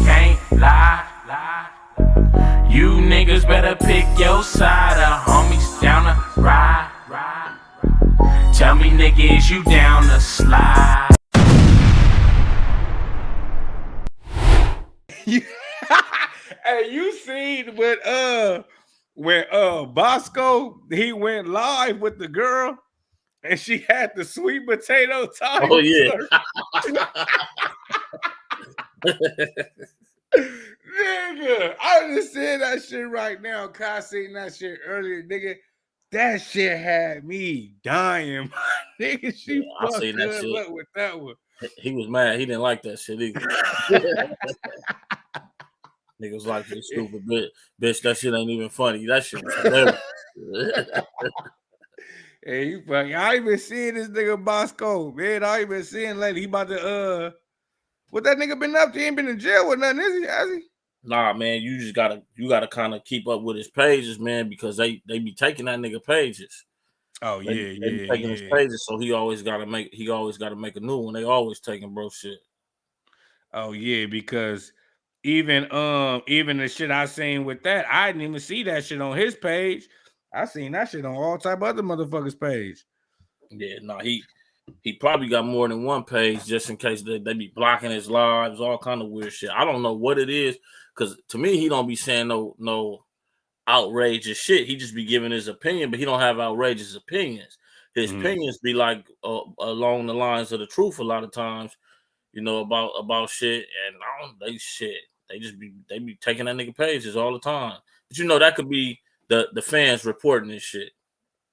can't lie. You niggas better pick your side. The homies down the ride. Tell me, nigga, is you down the slide? Hey, you seen when Bosco he went live with the girl and she had the sweet potato time. Oh yeah. Nigga, I just said that shit right now. Kai seen that shit earlier, nigga. That shit had me dying, nigga. She I fucked seen that good shit. up with that one. He was mad. He didn't like that shit either. Nigga was like, "You stupid bitch. That shit ain't even funny. That shit was hilarious." Hey, you fucking, I ain't been seeing this nigga Bosco, man. I ain't been seeing lately. He about to what that nigga been up to? He ain't been in jail with nothing, is he? Has he? Nah, man, you gotta kind of keep up with his pages, man, because they be taking that nigga pages. Oh They be taking his pages, so he always gotta make a new one. They always taking bro shit. Oh yeah, because even the shit I seen with that, I didn't even see that shit on his page. I seen that shit on all type of other motherfuckers' page. Yeah, nah, he probably got more than one page just in case they be blocking his lives, all kind of weird shit. I don't know what it is, because to me he don't be saying no outrageous shit. He just be giving his opinion, but he don't have outrageous opinions. His opinions be like along the lines of the truth a lot of times, about shit, and I don't they shit. They be taking that nigga pages all the time. But that could be the fans reporting this shit.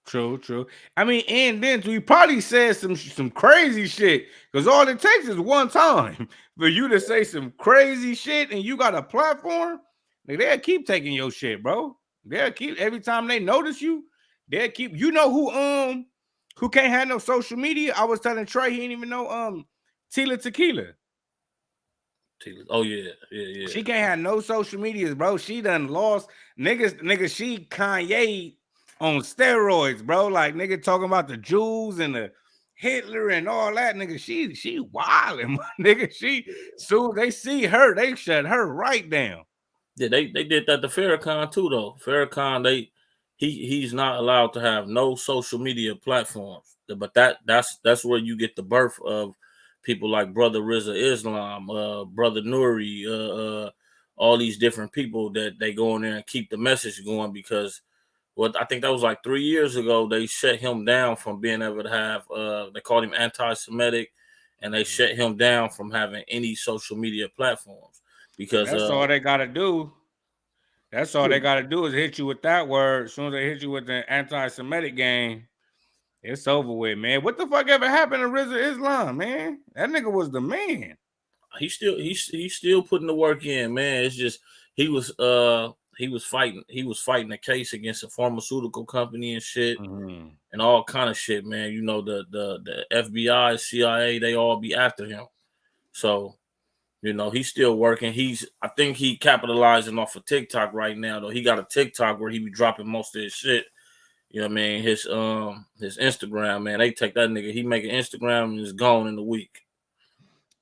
True. I mean, and then we probably said some crazy shit because all it takes is one time for you to say some crazy shit, and you got a platform. They'll keep taking your shit, bro. They'll keep every time they notice you. They'll keep. You know who can't have no social media? I was telling Trey he didn't even know Tila Tequila. Oh yeah. She can't have no social medias, bro. She done lost niggas. She Kanye on steroids, bro. Like nigga talking about the Jews and the Hitler and all that, nigga. She wilding, nigga. She soon they see her, they shut her right down. Yeah, they did that to Farrakhan too, though. Farrakhan, he's not allowed to have no social media platforms. But that's where you get the birth of people like Brother Rizza Islam, Brother Nuri, all these different people that they go in there and keep the message going, because I think that was like 3 years ago, they shut him down from being able to have they called him anti-Semitic, and they shut him down from having any social media platforms because That's all they gotta do. That's all they gotta do is hit you with that word. As soon as they hit you with the anti-Semitic game, it's over with, man. What the fuck ever happened to Rizza Islam, man? That nigga was the man. he's still putting the work in, man. It's just he was fighting a case against a pharmaceutical company and shit, and all kind of shit, man. The FBI, CIA, they all be after him. So he's still working. I think he capitalizing off of TikTok right now, though. He got a TikTok where he be dropping most of his shit. You know what I mean? His Instagram, man. They take that nigga. He make an Instagram and it's gone in a week.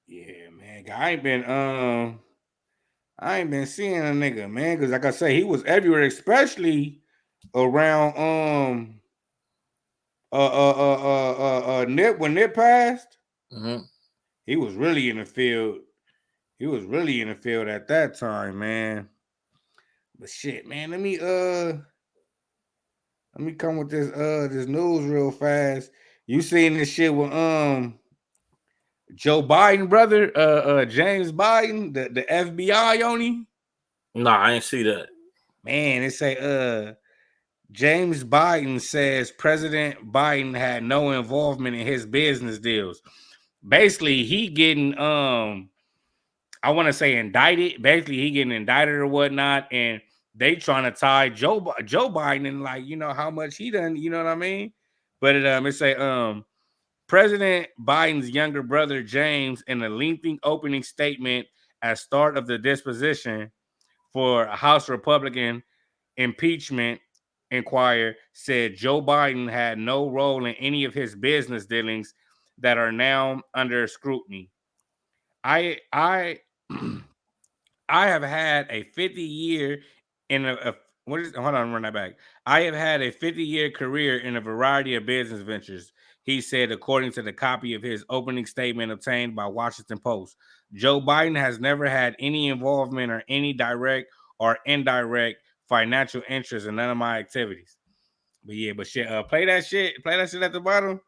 Yeah, man. I ain't been seeing a nigga, man, because like I say, he was everywhere, especially around Nip when Nip passed. He was really in the field. He was really in the field at that time, man. But shit, man, let me come with this news real fast. You seen this shit with Joe Biden, brother, James Biden, the FBI on him? Nah, I ain't see that. Man, it say James Biden says President Biden had no involvement in his business deals. Basically, he getting I want to say indicted. Basically, he getting indicted or whatnot, and they trying to tie Joe Biden and like how much he done. You know what I mean? But it say President Biden's younger brother James, in a lengthy opening statement at start of the disposition for a House Republican impeachment inquiry, said Joe Biden had no role in any of his business dealings that are now under scrutiny. I I have had a 50-year in what is hold on, run that back. I have had a 50-year career in a variety of business ventures, he said, according to the copy of his opening statement obtained by Washington Post. Joe Biden has never had any involvement or any direct or indirect financial interest in none of my activities. But yeah, but shit, play that shit. Play that shit at the bottom.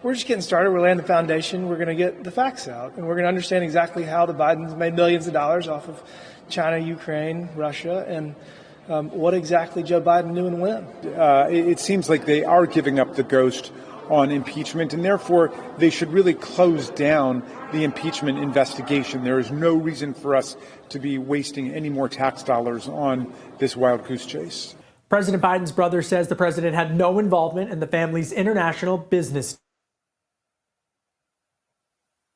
We're just getting started. We're laying the foundation. We're going to get the facts out, and we're going to understand exactly how the Bidens made millions of dollars off of China, Ukraine, Russia, and what exactly Joe Biden knew and when. It seems like they are giving up the ghost on impeachment, and therefore they should really close down the impeachment investigation. There is no reason for us to be wasting any more tax dollars on this wild goose chase. President Biden's brother says the president had no involvement in the family's international business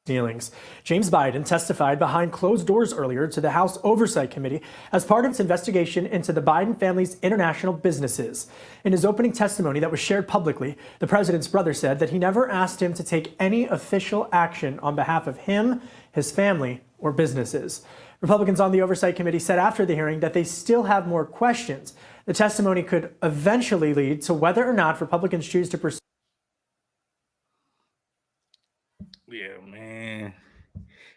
dealings. James Biden testified behind closed doors earlier to the House Oversight Committee as part of its investigation into the Biden family's international businesses. In his opening testimony that was shared publicly, the president's brother said that he never asked him to take any official action on behalf of him, his family, or businesses. Republicans on the Oversight Committee said after the hearing that they still have more questions. The testimony could eventually lead to whether or not Republicans choose to pursue. Yeah, man.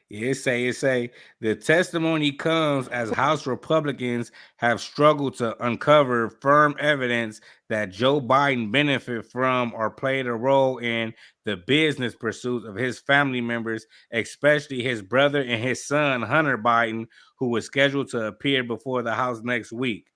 Yeah, it say the testimony comes as House Republicans have struggled to uncover firm evidence that Joe Biden benefited from or played a role in the business pursuits of his family members, especially his brother and his son, Hunter Biden, who was scheduled to appear before the House next week.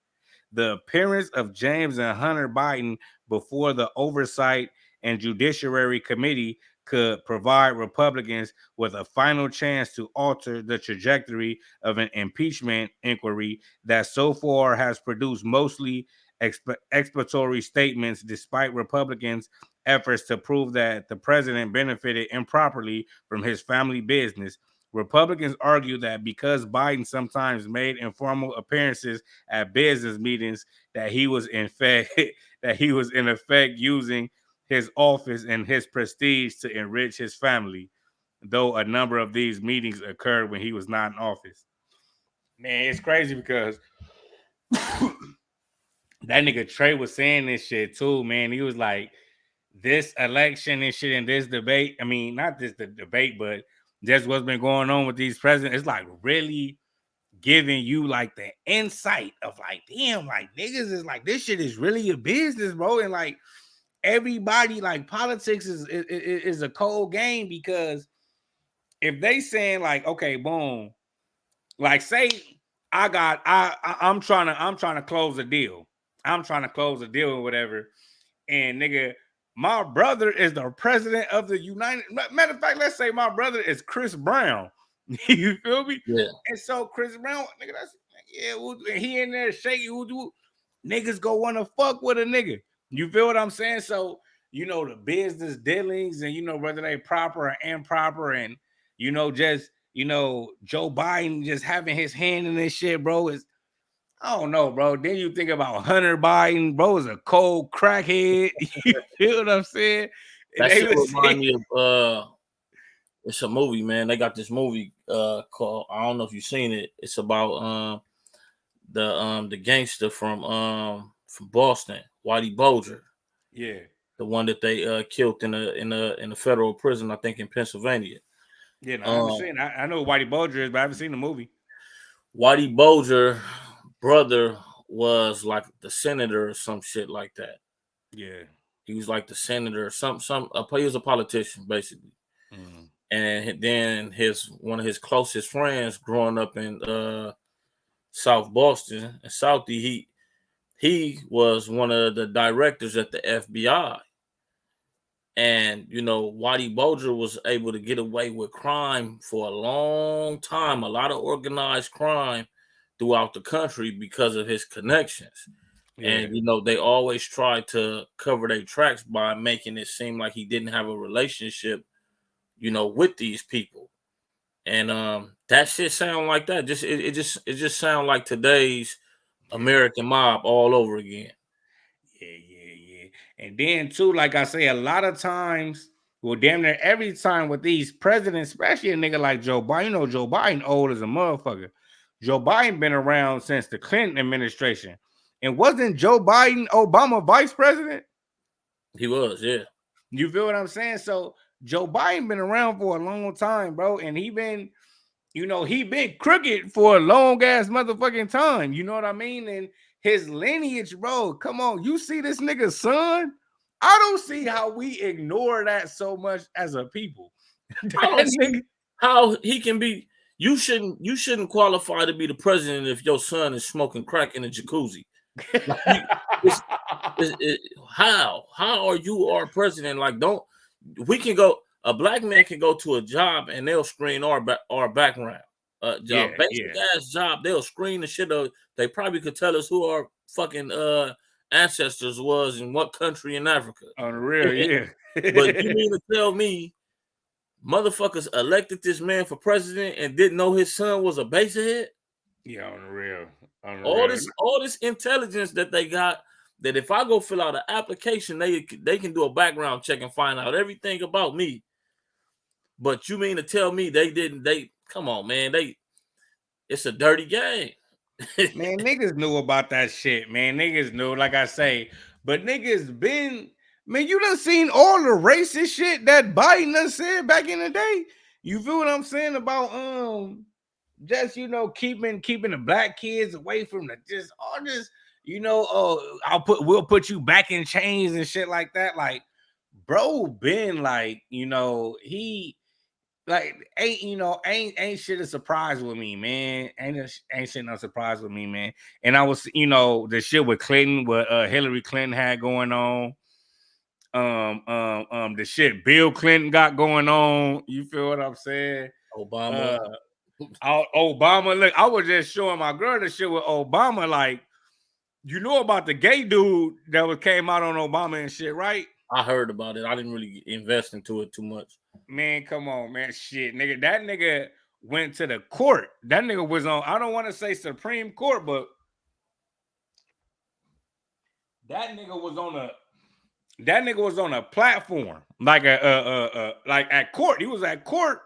The appearance of James and Hunter Biden before the Oversight and Judiciary Committee could provide Republicans with a final chance to alter the trajectory of an impeachment inquiry that so far has produced mostly exploratory statements, despite Republicans' efforts to prove that the president benefited improperly from his family business. Republicans argue that because Biden sometimes made informal appearances at business meetings, that he was in effect using his office and his prestige to enrich his family, though a number of these meetings occurred when he was not in office. Man, it's crazy because that nigga Trey was saying this shit too, man. He was like, this election and shit and this debate, I mean, not this the debate, but just what's been going on with these presidents, it's like really giving you like the insight of like, damn, like niggas is like, this shit is really a business, bro. And like, everybody, like, politics is a cold game, because if they saying like, okay, boom, like say I'm trying to close a deal. I'm trying to close a deal or whatever. And nigga, my brother is the president of the United. Matter of fact, let's say my brother is Chris Brown. You feel me? Yeah. And so Chris Brown, nigga, that's he in there shaking. Niggas go want to fuck with a nigga. You feel what I'm saying? So, you know, the business dealings and, you know, whether they proper or improper, and, you know, just, you know, Joe Biden just having his hand in this shit, bro, is, I don't know, bro. Then you think about Hunter Biden, bro, is a cold crackhead. You feel what I'm saying? That shit remind me of, it's a movie, man. They got this movie called, I don't know if you've seen it. It's about the gangster from Boston, Whitey Bulger. Yeah, the one that they killed in a federal prison, I think in Pennsylvania. Yeah, no, I haven't seen. I know who Whitey Bulger is, but I haven't seen the movie. Whitey Bulger brother was like the senator or some shit like that. Yeah, he was like the senator, he was a politician basically. Mm. And then one of his closest friends growing up in South Boston and Southie, he was one of the directors at the FBI. And, you know, Whitey Bulger was able to get away with crime for a long time, a lot of organized crime throughout the country because of his connections. Yeah. And, you know, they always try to cover their tracks by making it seem like he didn't have a relationship, you know, with these people. And that shit sound like that. It just sound like today's American mob all over again. Yeah. And then too, like I say, a lot of times, well, damn near every time with these presidents, especially a nigga like Joe Biden, you know, Joe Biden old as a motherfucker. Joe Biden been around since the Clinton administration. And wasn't Joe Biden Obama vice president? He was, yeah. You feel what I'm saying? So Joe Biden been around for a long time, bro. And he been, you know, he been crooked for a long ass motherfucking time. You know what I mean? And his lineage, bro. Come on, you see this nigga's son? I don't see how we ignore that so much as a people. I don't see how he can be. You shouldn't qualify to be the president if your son is smoking crack in a jacuzzi. How are you our president? Like, don't we can go? A black man can go to a job and they'll screen our background. Job, basic ass job, they'll screen the shit of. They probably could tell us who our fucking ancestors was in what country in Africa. On the real, yeah. But you mean to tell me motherfuckers elected this man for president and didn't know his son was a basehead? Yeah, on the real. All this intelligence that they got, that if I go fill out an application, they can do a background check and find out everything about me. But you mean to tell me they come on, man, it's a dirty game. Man, niggas knew about that shit, man. Niggas knew, like I say, but niggas been, man, you done seen all the racist shit that Biden done said back in the day. You feel what I'm saying about just, you know, keeping the black kids away from just all this, you know, we'll put you back in chains and shit like that. Like, bro been like, you know, he like ain't shit a surprise with me, man. Ain't shit no surprise with me, man. And I was, you know, the shit with Clinton, what Hillary Clinton had going on. The shit Bill Clinton got going on. You feel what I'm saying? Obama. Obama. Look, I was just showing my girl the shit with Obama. Like, you know about the gay dude that came out on Obama and shit, right? I heard about it. I didn't really invest into it too much. Man, come on, man. Shit, nigga. That nigga went to the court. That nigga was on, I don't want to say Supreme Court, but that nigga was on a platform. Like like at court. He was at court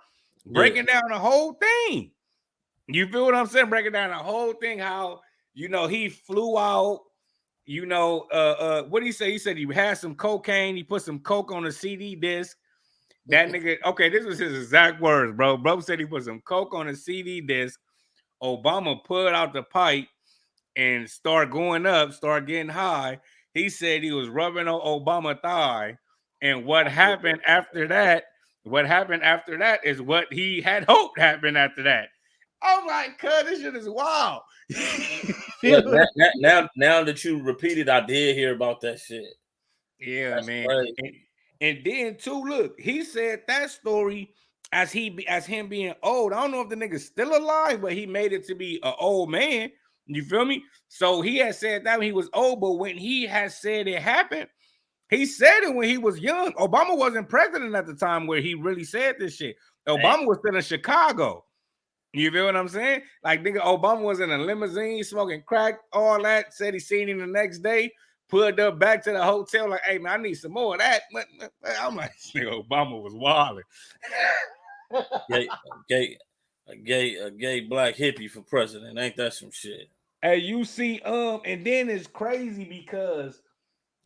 breaking down the whole thing. You feel what I'm saying? Breaking down the whole thing, how, you know, he flew out. You know, what did he say? He said he had some cocaine. He put some coke on a CD disc. That nigga, okay, this was his exact words, bro. Bro said he put some coke on a CD disc. Obama pulled out the pipe and start getting high. He said he was rubbing on Obama's thigh. And what happened after that is what he had hoped happened after that. I'm like, cuz this shit is wild. Now that you repeat it, I did hear about that shit. Yeah, that's man. And then too, look, he said that story as him being old. I don't know if the nigga's still alive, but he made it to be an old man. You feel me? So he had said that when he was old, but when he had said it happened, he said it when he was young. Obama wasn't president at the time where he really said this shit. Obama was still in Chicago. You feel what I'm saying? Like, nigga, Obama was in a limousine smoking crack, all that. Said he seen him the next day, pulled up back to the hotel, like, hey, man, I need some more of that. I'm like, nigga, Obama was wilding. A gay black hippie for president. Ain't that some shit? Hey, you see, and then it's crazy because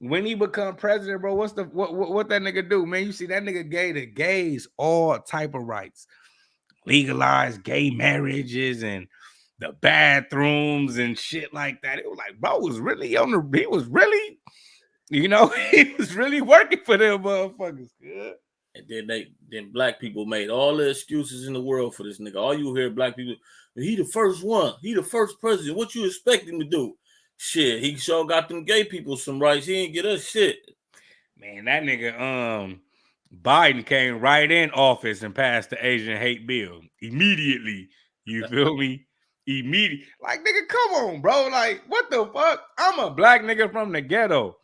when he become president, bro, what that nigga do, man? You see, that nigga gave the gays all type of rights. Legalized gay marriages and the bathrooms and shit like that. It was like, bro was really he was really, you know, he was really working for them motherfuckers. Yeah. And then black people made all the excuses in the world for this nigga. All you hear black people, he the first one, he the first president. What you expect him to do? Shit, he sure got them gay people some rights. He ain't get us shit. Man, that nigga, Biden came right in office and passed the Asian hate bill immediately. You feel me? Immediately. Like, nigga, come on, bro. Like, what the fuck? I'm a black nigga from the ghetto.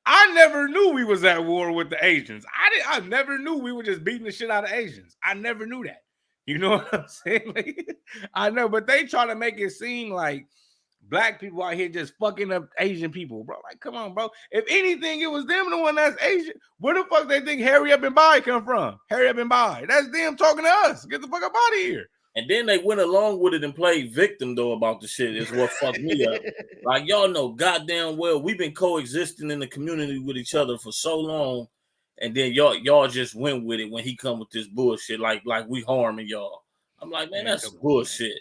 I never knew we was at war with the Asians. I never knew we were just beating the shit out of Asians. I never knew that. You know what I'm saying? Like, I know, but they try to make it seem like Black people out here just fucking up Asian people, bro. Like, come on, bro. If anything, it was them the one that's Asian. Where the fuck they think Harry up and Bye come from? Harry up and Bye. That's them talking to us. Get the fuck up out of here. And then they went along with it and played victim though about the shit. Is what fucked me up. Like y'all know goddamn well we've been coexisting in the community with each other for so long, and then y'all just went with it when he come with this bullshit like we harming y'all. I'm like, man, that's bullshit.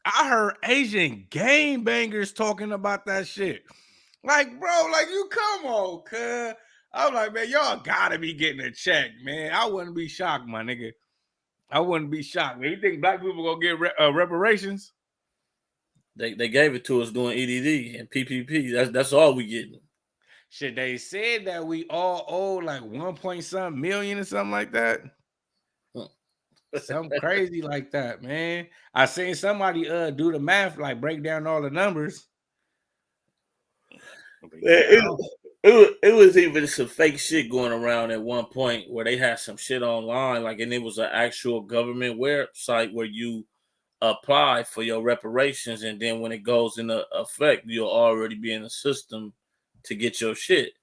I heard Asian gangbangers talking about that shit. Like, bro, like you come on, cuz. I'm like, man, y'all gotta be getting a check, man. I wouldn't be shocked, my nigga. I wouldn't be shocked. Man, you think black people gonna get reparations? They gave it to us doing EDD and PPP. That's all we getting. Shit, they said that we all owe like 1 million or something like that. Something crazy like that, man. I seen somebody do the math, like break down all the numbers. It was even some fake shit going around at one point where they had some shit online, like, and it was an actual government website where you apply for your reparations, and then when it goes into effect, you'll already be in the system to get your shit.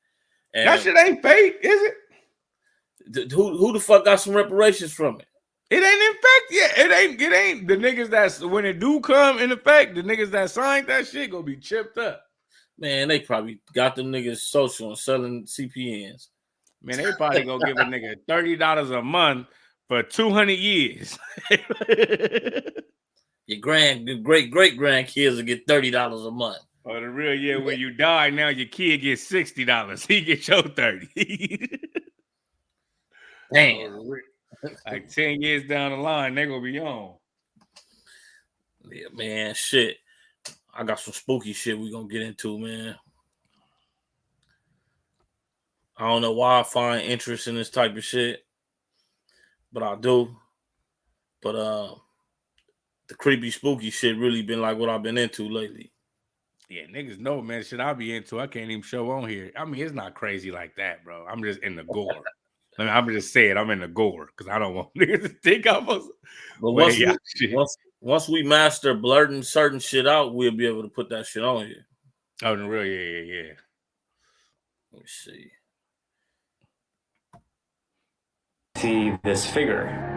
And that shit ain't fake, is it? Who the fuck got some reparations from it? It ain't in effect yet. It ain't the niggas that's when it do come in effect, the niggas that signed that shit gonna be chipped up. Man, they probably got them niggas social and selling CPNs. Man, they probably gonna give a nigga $30 a month for 200 years. Your great grandkids will get $30 a month. Oh, the real when you die now, your kid gets $60. He gets your 30. Damn. Like 10 years down the line, they gonna be on. Yeah, man, shit. I got some spooky shit we gonna get into, man. I don't know why I find interest in this type of shit, but I do. But the creepy, spooky shit really been like what I've been into lately. Yeah, niggas know, man. Shit I be into, I can't even show on here. I mean, it's not crazy like that, bro. I'm just in the gore. I mean, I'm just saying I'm in the gore because I don't want niggas to think I was. But once we master blurting certain shit out, we'll be able to put that shit on here. Oh, the real, yeah. Let me see. See this figure.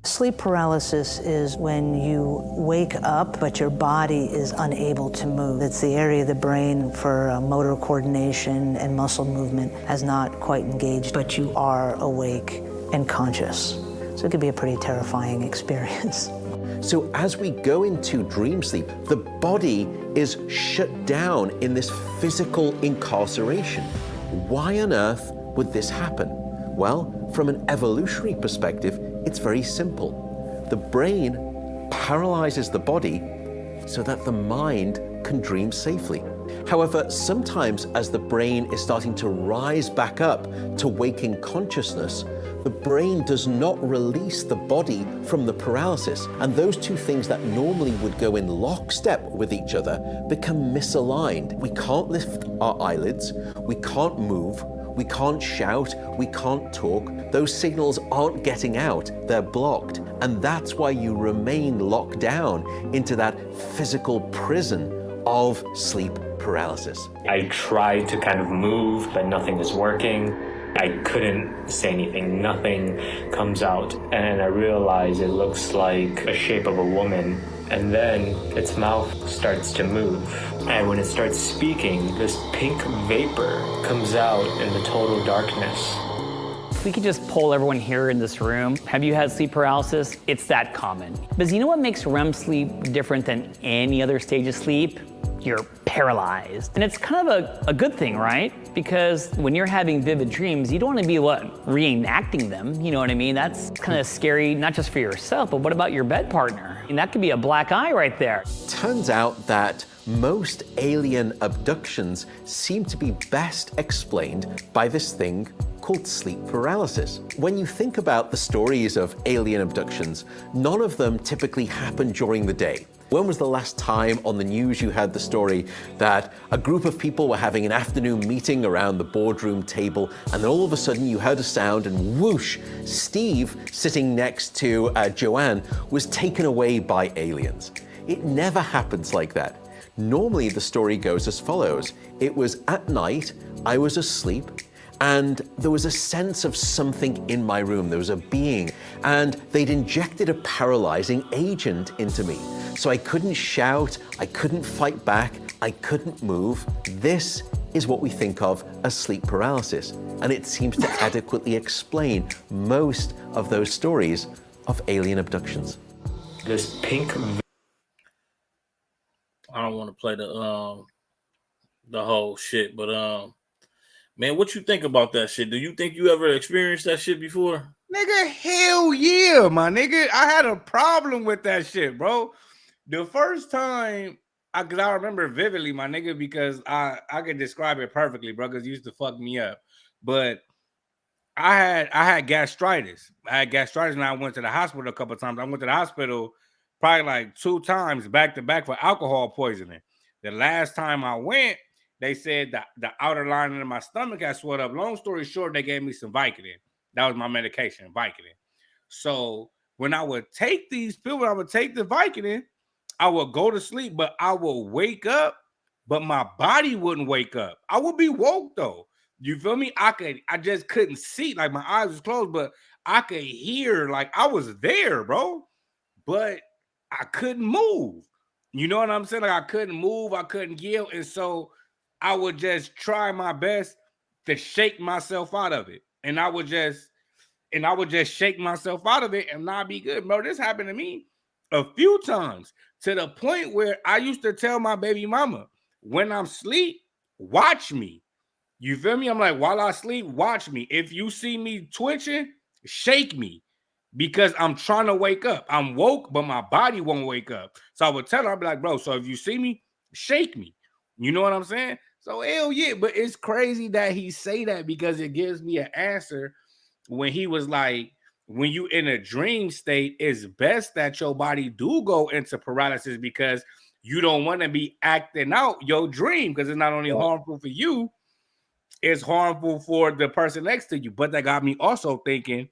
Sleep paralysis is when you wake up, but your body is unable to move. It's the area of the brain for motor coordination and muscle movement has not quite engaged, but you are awake and conscious. So it could be a pretty terrifying experience. So as we go into dream sleep, the body is shut down in this physical incarceration. Why on earth would this happen? Well, from an evolutionary perspective, it's very simple. The brain paralyzes the body so that the mind can dream safely. However, sometimes as the brain is starting to rise back up to waking consciousness, the brain does not release the body from the paralysis, and those two things that normally would go in lockstep with each other become misaligned. We can't lift our eyelids, we can't move, we can't shout, we can't talk. Those signals aren't getting out, they're blocked. And that's why you remain locked down into that physical prison of sleep paralysis. I tried to kind of move, but nothing was working. I couldn't say anything, nothing comes out. And I realized it looks like a shape of a woman. And then its mouth starts to move. And when it starts speaking, this pink vapor comes out in the total darkness. If we could just poll everyone here in this room, have you had sleep paralysis? It's that common. Because you know what makes REM sleep different than any other stage of sleep? You're paralyzed. And it's kind of a good thing, right? Because when you're having vivid dreams, you don't want to be, reenacting them, you know what I mean? That's kind of scary, not just for yourself, but what about your bed partner? And that could be a black eye right there. Turns out that most alien abductions seem to be best explained by this thing called sleep paralysis. When you think about the stories of alien abductions, none of them typically happen during the day. When was the last time on the news you heard the story that a group of people were having an afternoon meeting around the boardroom table, and then all of a sudden you heard a sound and whoosh, Steve, sitting next to Joanne, was taken away by aliens? It never happens like that. Normally the story goes as follows. It was at night, I was asleep, and there was a sense of something in my room. There was a being, and they'd injected a paralyzing agent into me. So I couldn't shout, I couldn't fight back, I couldn't move. This is what we think of as sleep paralysis, and it seems to adequately explain most of those stories of alien abductions. This pink. I don't want to play the whole shit, but man, what you think about that shit? Do you think you ever experienced that shit before? Nigga, hell yeah, my nigga. I had a problem with that shit, bro. The first time, cause I remember vividly, my nigga, because I could describe it perfectly, bro, because it used to fuck me up. But I had gastritis. I had gastritis, and I went to the hospital a couple of times. I went to the hospital probably like 2 times back to back for alcohol poisoning. The last time I went, they said that the outer lining of my stomach had swelled up. Long story short, they gave me some Vicodin. That was my medication, Vicodin. So when I would take these pills, I would take the Vicodin, I would go to sleep, but I would wake up, but my body wouldn't wake up. I would be woke though. You feel me? I just couldn't see, like my eyes was closed, but I could hear, like I was there, bro, but I couldn't move. You know what I'm saying? Like I couldn't move, I couldn't yell, and so I would just try my best to shake myself out of it, and I would just shake myself out of it and not be good, bro. This happened to me a few times to the point where I used to tell my baby mama, when I'm asleep, watch me. You feel me? I'm like, while I sleep, watch me. If you see me twitching, shake me because I'm trying to wake up. I'm woke, but my body won't wake up. So I would tell her, I'd be like, bro, so if you see me, shake me. You know what I'm saying? So hell yeah, but it's crazy that he say that because it gives me an answer when he was like, when you in a dream state, it's best that your body do go into paralysis because you don't want to be acting out your dream because it's not only harmful for you, it's harmful for the person next to you. But that got me also thinking,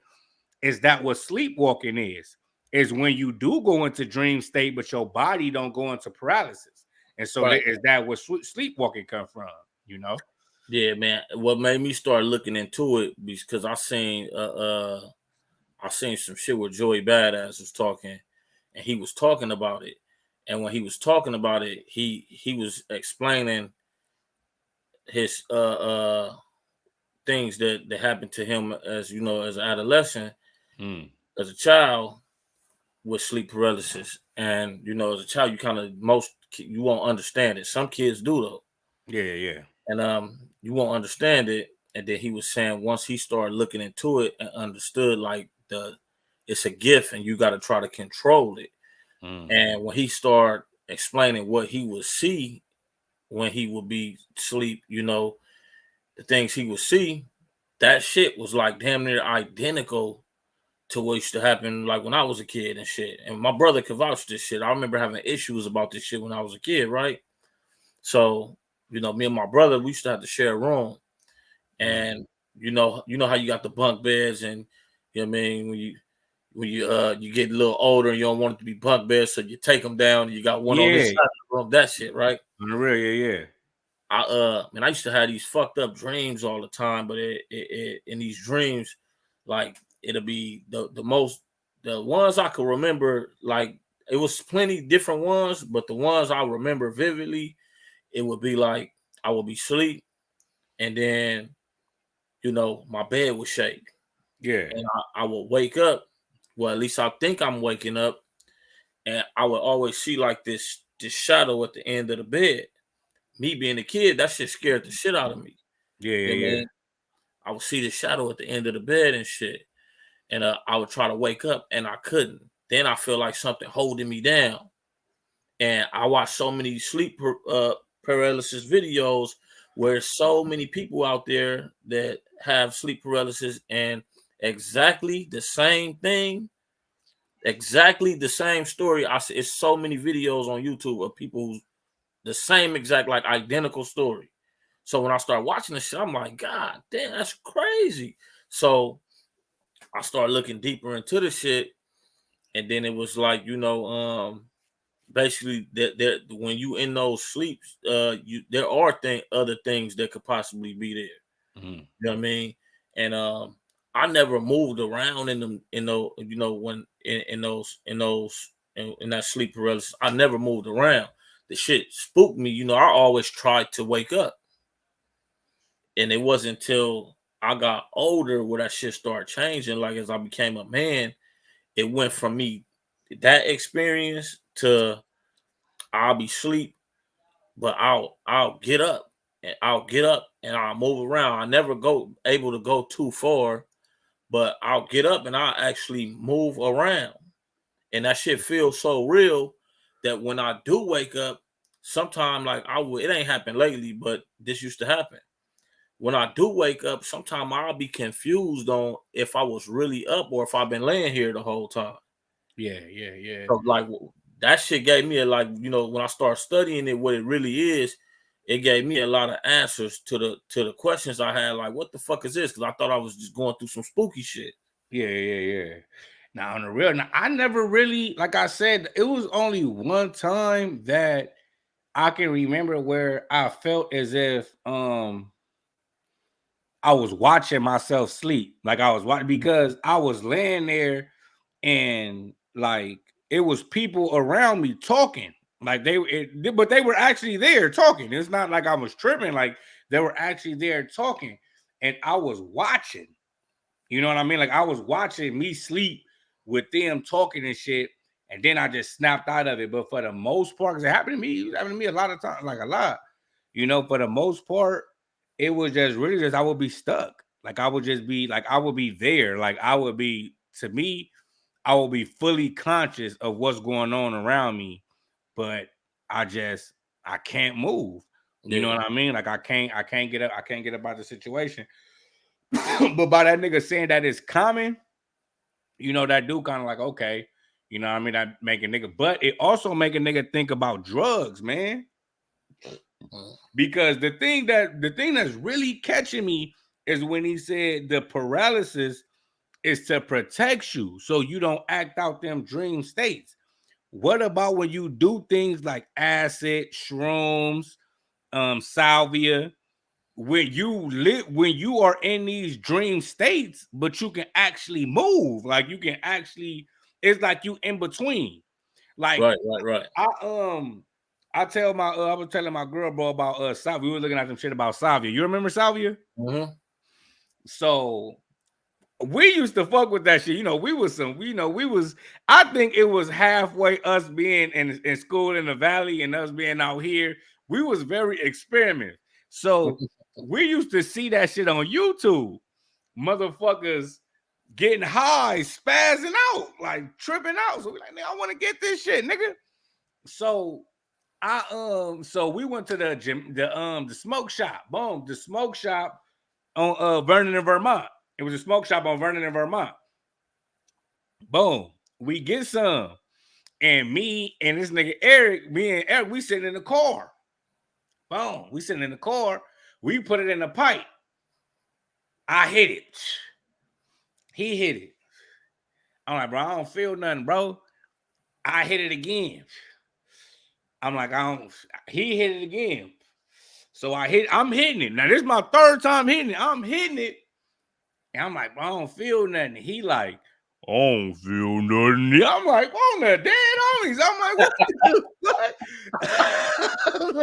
is that what sleepwalking is when you do go into dream state, but your body don't go into paralysis. And so is that what sleepwalking come from, you know? Yeah, man. What made me start looking into it because I seen some shit where Joey Badass was talking, and he was talking about it. And when he was talking about it, he was explaining his things that happened to him as you know as an adolescent, as a child with sleep paralysis. And you know, as a child, you won't understand it. Some kids do though. Yeah. And you won't understand it. And then he was saying once he started looking into it and understood like it's a gift and you got to try to control it. And when he started explaining what he would see when he would be asleep, you know, the things he would see, that shit was like damn near identical to what used to happen like when I was a kid and shit. And my brother could vouch this shit. I remember having issues about this shit when I was a kid, right? So, you know, me and my brother, we used to have to share a room. And you know how you got the bunk beds, and you know what I mean, when you get a little older and you don't want it to be bunk beds, so you take them down and you got one on this side of the room, that shit, right? On the real, yeah. I used to have these fucked up dreams all the time, but it in these dreams, like it'll be the ones I could remember, like it was plenty different ones, but the ones I remember vividly, it would be like I would be asleep, and then you know my bed would shake, and I would wake up. Well, at least I think I'm waking up, and I would always see like this shadow at the end of the bed. Me being a kid, that shit scared the shit out of me. Yeah. I would see the shadow at the end of the bed and shit, and I would try to wake up, and I couldn't. Then I feel like something holding me down, and I watched so many sleep paralysis videos where so many people out there that have sleep paralysis, and exactly the same thing, exactly the same story. It's so many videos on YouTube of people who's the same exact, like identical story. So when I start watching this shit, I'm like, God damn, that's crazy. So I started looking deeper into the shit, and then it was like, basically that when you in those sleeps, there are other things that could possibly be there. Mhm. You know what I mean? And I never moved around in them, when in that sleep paralysis. I never moved around. The shit spooked me. I always tried to wake up. And it wasn't until I got older where that shit started changing. Like as I became a man, it went from me that experience to I'll be asleep, but I'll get up and I'll move around. I never go able to go too far, but I'll get up and I'll actually move around. And that shit feels so real that when I do wake up, sometimes like it ain't happened lately, but this used to happen. When I do wake up, sometimes I'll be confused on if I was really up or if I've been laying here the whole time. Yeah. So like that shit gave me when I start studying it, what it really is, it gave me a lot of answers to the questions I had. Like, what the fuck is this? Because I thought I was just going through some spooky shit. Yeah. Now on the real, I never really, like I said, it was only one time that I can remember where I felt as if I was watching myself sleep. Like I was watching because I was laying there and like it was people around me talking. Like but they were actually there talking. It's not like I was tripping. Like they were actually there talking, and I was watching. You know what I mean? Like I was watching me sleep with them talking and shit, and then I just snapped out of it. But for the most part, because it happened to me a lot of times, like a lot. For the most part, it was just really just I would be stuck. Like I would just be like I would be there. Like I would be to me, I will be fully conscious of what's going on around me, but I can't move. You know what I mean? Like I can't get up. I can't get up out the situation. But by that nigga saying that it's common, that do kind of like, okay, what I mean, that make a nigga, but it also make a nigga think about drugs, man. Because the thing that's really catching me is when he said the paralysis is to protect you so you don't act out them dream states. What about when you do things like acid, shrooms, salvia, when you are in these dream states, but you can actually move, like you can actually, it's like you in between. Like Right. I was telling my girl, bro, about salvia. We were looking at some shit about salvia. You remember salvia? Mm-hmm. So we used to fuck with that shit. I think it was halfway us being in school in the valley and us being out here. We was very experimental. So we used to see that shit on YouTube. Motherfuckers getting high, spazzing out, like tripping out. So we like, nigga, I want to get this shit, nigga. So so we went to the gym, the smoke shop. Boom, the smoke shop on Vernon and Vermont. It was a smoke shop on Vernon and Vermont. Boom. We get some. And me and this nigga Eric, we sitting in the car. Boom. We sitting in the car. We put it in the pipe. I hit it. He hit it. I'm like, bro, I don't feel nothing, bro. I hit it again. I'm like, he hit it again. So I'm hitting it. Now, this is my third time hitting it. I'm hitting it. And I'm like, bro, I don't feel nothing. He like, I don't feel nothing. I'm like, on the dead homies. I'm like, what I'm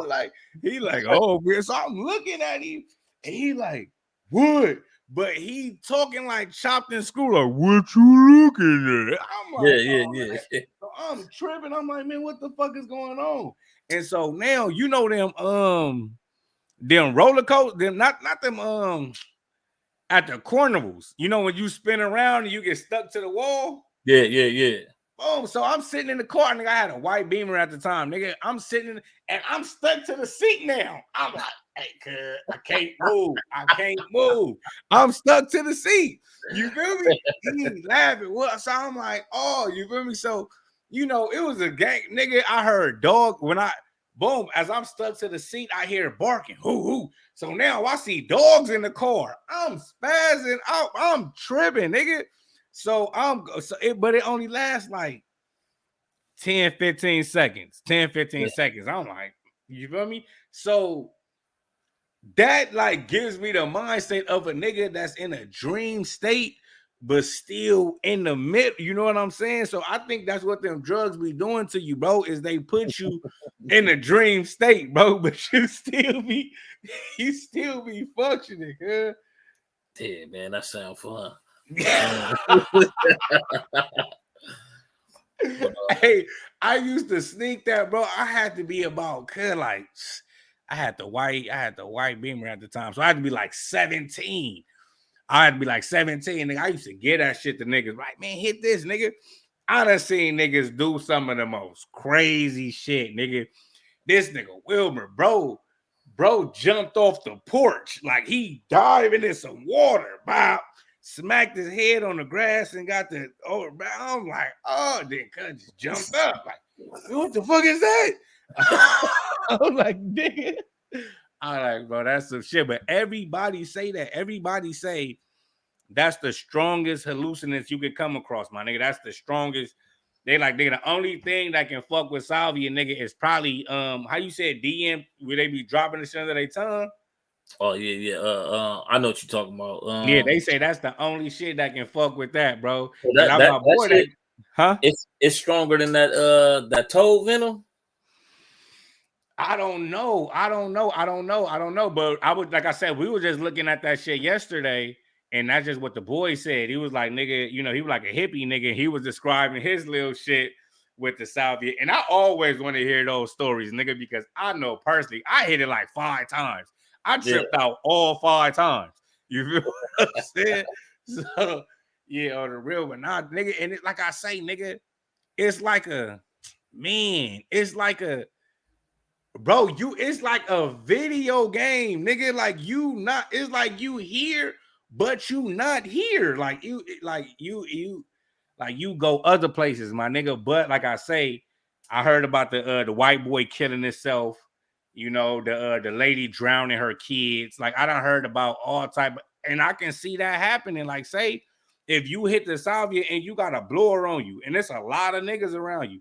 like, he like, oh, man. So I'm looking at him, and he like, what? But he talking like chopped and screwed, like, what you looking at? I'm like, Yeah. So I'm tripping. I'm like, man, what the fuck is going on? And so now them roller coasters, them not them at the carnivals. When you spin around and you get stuck to the wall. Yeah. Oh, so I'm sitting in the car, nigga. I had a white Beamer at the time, nigga. I'm sitting and I'm stuck to the seat now. I'm like, Hey, cuz, I can't move. I can't move. I'm stuck to the seat. You feel me? He laughing. What? So I'm like, oh, you feel me? So, you know, it was a gang, nigga. I heard dog when I boom, as I'm stuck to the seat, I hear barking. Hoo hoo. So now I see dogs in the car. I'm spazzing out. I'm tripping, nigga. So but it only lasts like 10, 15 seconds. 10, 15 seconds. I'm like, you feel me? So that like gives me the mindset of a nigga that's in a dream state, but still in the mid. You know what I'm saying? So I think that's what them drugs be doing to you, bro. Is they put you in a dream state, bro, but you still be functioning, huh? Yeah, man, that sounds fun. Hey, I used to sneak that, bro. I had to be about like I had the white Beamer at the time, so I had to be like 17. I had to be like 17. Nigga. I used to get that shit to niggas. Like, man, hit this, nigga. I done seen niggas do some of the most crazy shit, nigga. This nigga Wilmer, bro jumped off the porch like he dived into some water. Bow, smacked his head on the grass and got the I'm like, oh, then cuz just jumped up. Like, what the fuck is that? I was like, nigga. I'm like, bro, that's some shit. But everybody say that. Everybody say that's the strongest hallucinants you could come across, my nigga. That's the strongest. They like, nigga, the only thing that can fuck with salvia, nigga, is probably how you said DM, where they be dropping the shit under their tongue. Oh yeah. I know what you're talking about. Yeah, they say that's the only shit that can fuck with that, bro. That shit, huh? It's stronger than that toad venom. I don't know. But I was like I said, we were just looking at that shit yesterday, and that's just what the boy said. He was like, nigga, you know, he was like a hippie nigga. He was describing his little shit with the salvia. And I always want to hear those stories, nigga, because I know personally, I hit it like 5 times. I tripped out all 5 times. You feel what I'm saying? So yeah, on the real, but nah, nigga, and it, like I say, nigga, it's like a bro, it's like a video game, nigga. Like it's like you here, but you not here. Like you go other places, my nigga. But like I say, I heard about the white boy killing himself, you know, the lady drowning her kids. Like I done heard about all type, and I can see that happening. Like, say, if you hit the salvia and you got a blower on you, and there's a lot of niggas around you.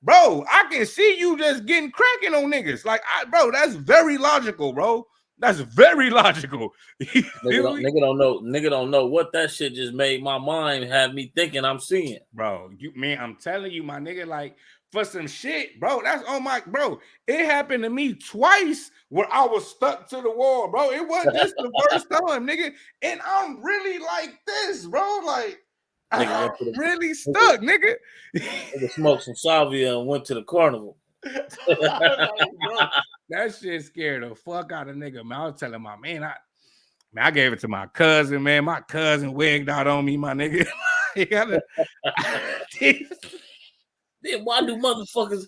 Bro, I can see you just getting cracking on niggas. Like, bro, that's very logical, bro. That's very logical. Nigga don't know what that shit just made my mind have me thinking I'm seeing. Bro, I'm telling you, my nigga, like for some shit, bro. That's on my bro. It happened to me twice where I was stuck to the wall, bro. It wasn't just the first time, nigga. And I'm really like this, bro. Like I'm really stuck, nigga. Nigga smoked some salvia and went to the carnival. Like, bro, that shit scared the fuck out of nigga. Man, I was telling my man, I gave it to my cousin, man. My cousin wigged out on me, my nigga. Then why do motherfuckers?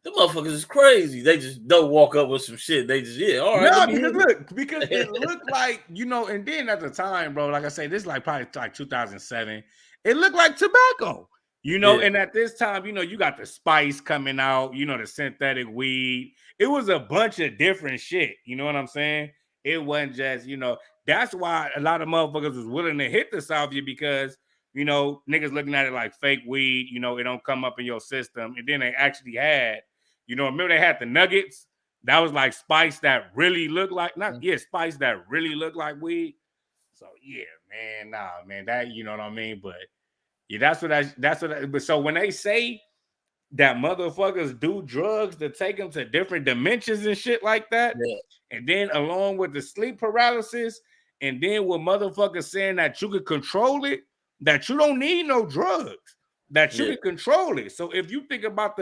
The motherfuckers is crazy. They just don't walk up with some shit. They just all right. No, because it looked like, you know, and then at the time, bro, like I say, this is like probably like 2007. It looked like tobacco, you know, and at this time, you know, you got the spice coming out, you know, the synthetic weed. It was a bunch of different shit. You know what I'm saying? It wasn't just, you know, that's why a lot of motherfuckers was willing to hit the salvia because, you know, niggas looking at it like fake weed, you know, it don't come up in your system. And then they actually had, you know, remember they had the nuggets? That was like spice that really looked like, spice that really looked like weed. So yeah, man, nah, man, that, you know what I mean? But yeah, but so when they say that motherfuckers do drugs to take them to different dimensions and shit like that, and then along with the sleep paralysis, and then with motherfuckers saying that you could control it, that you don't need no drugs, that you can control it. So if you think about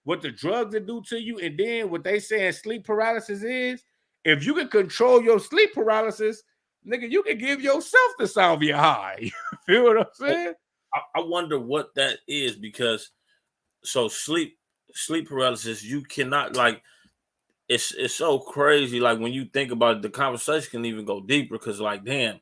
what the drugs that do to you, and then what they saying sleep paralysis is, if you can control your sleep paralysis, nigga, you can give yourself the salvia high. You feel what I'm saying? I wonder what that is, because so sleep paralysis, you cannot, like, it's so crazy. Like when you think about it, the conversation can even go deeper because, like, damn,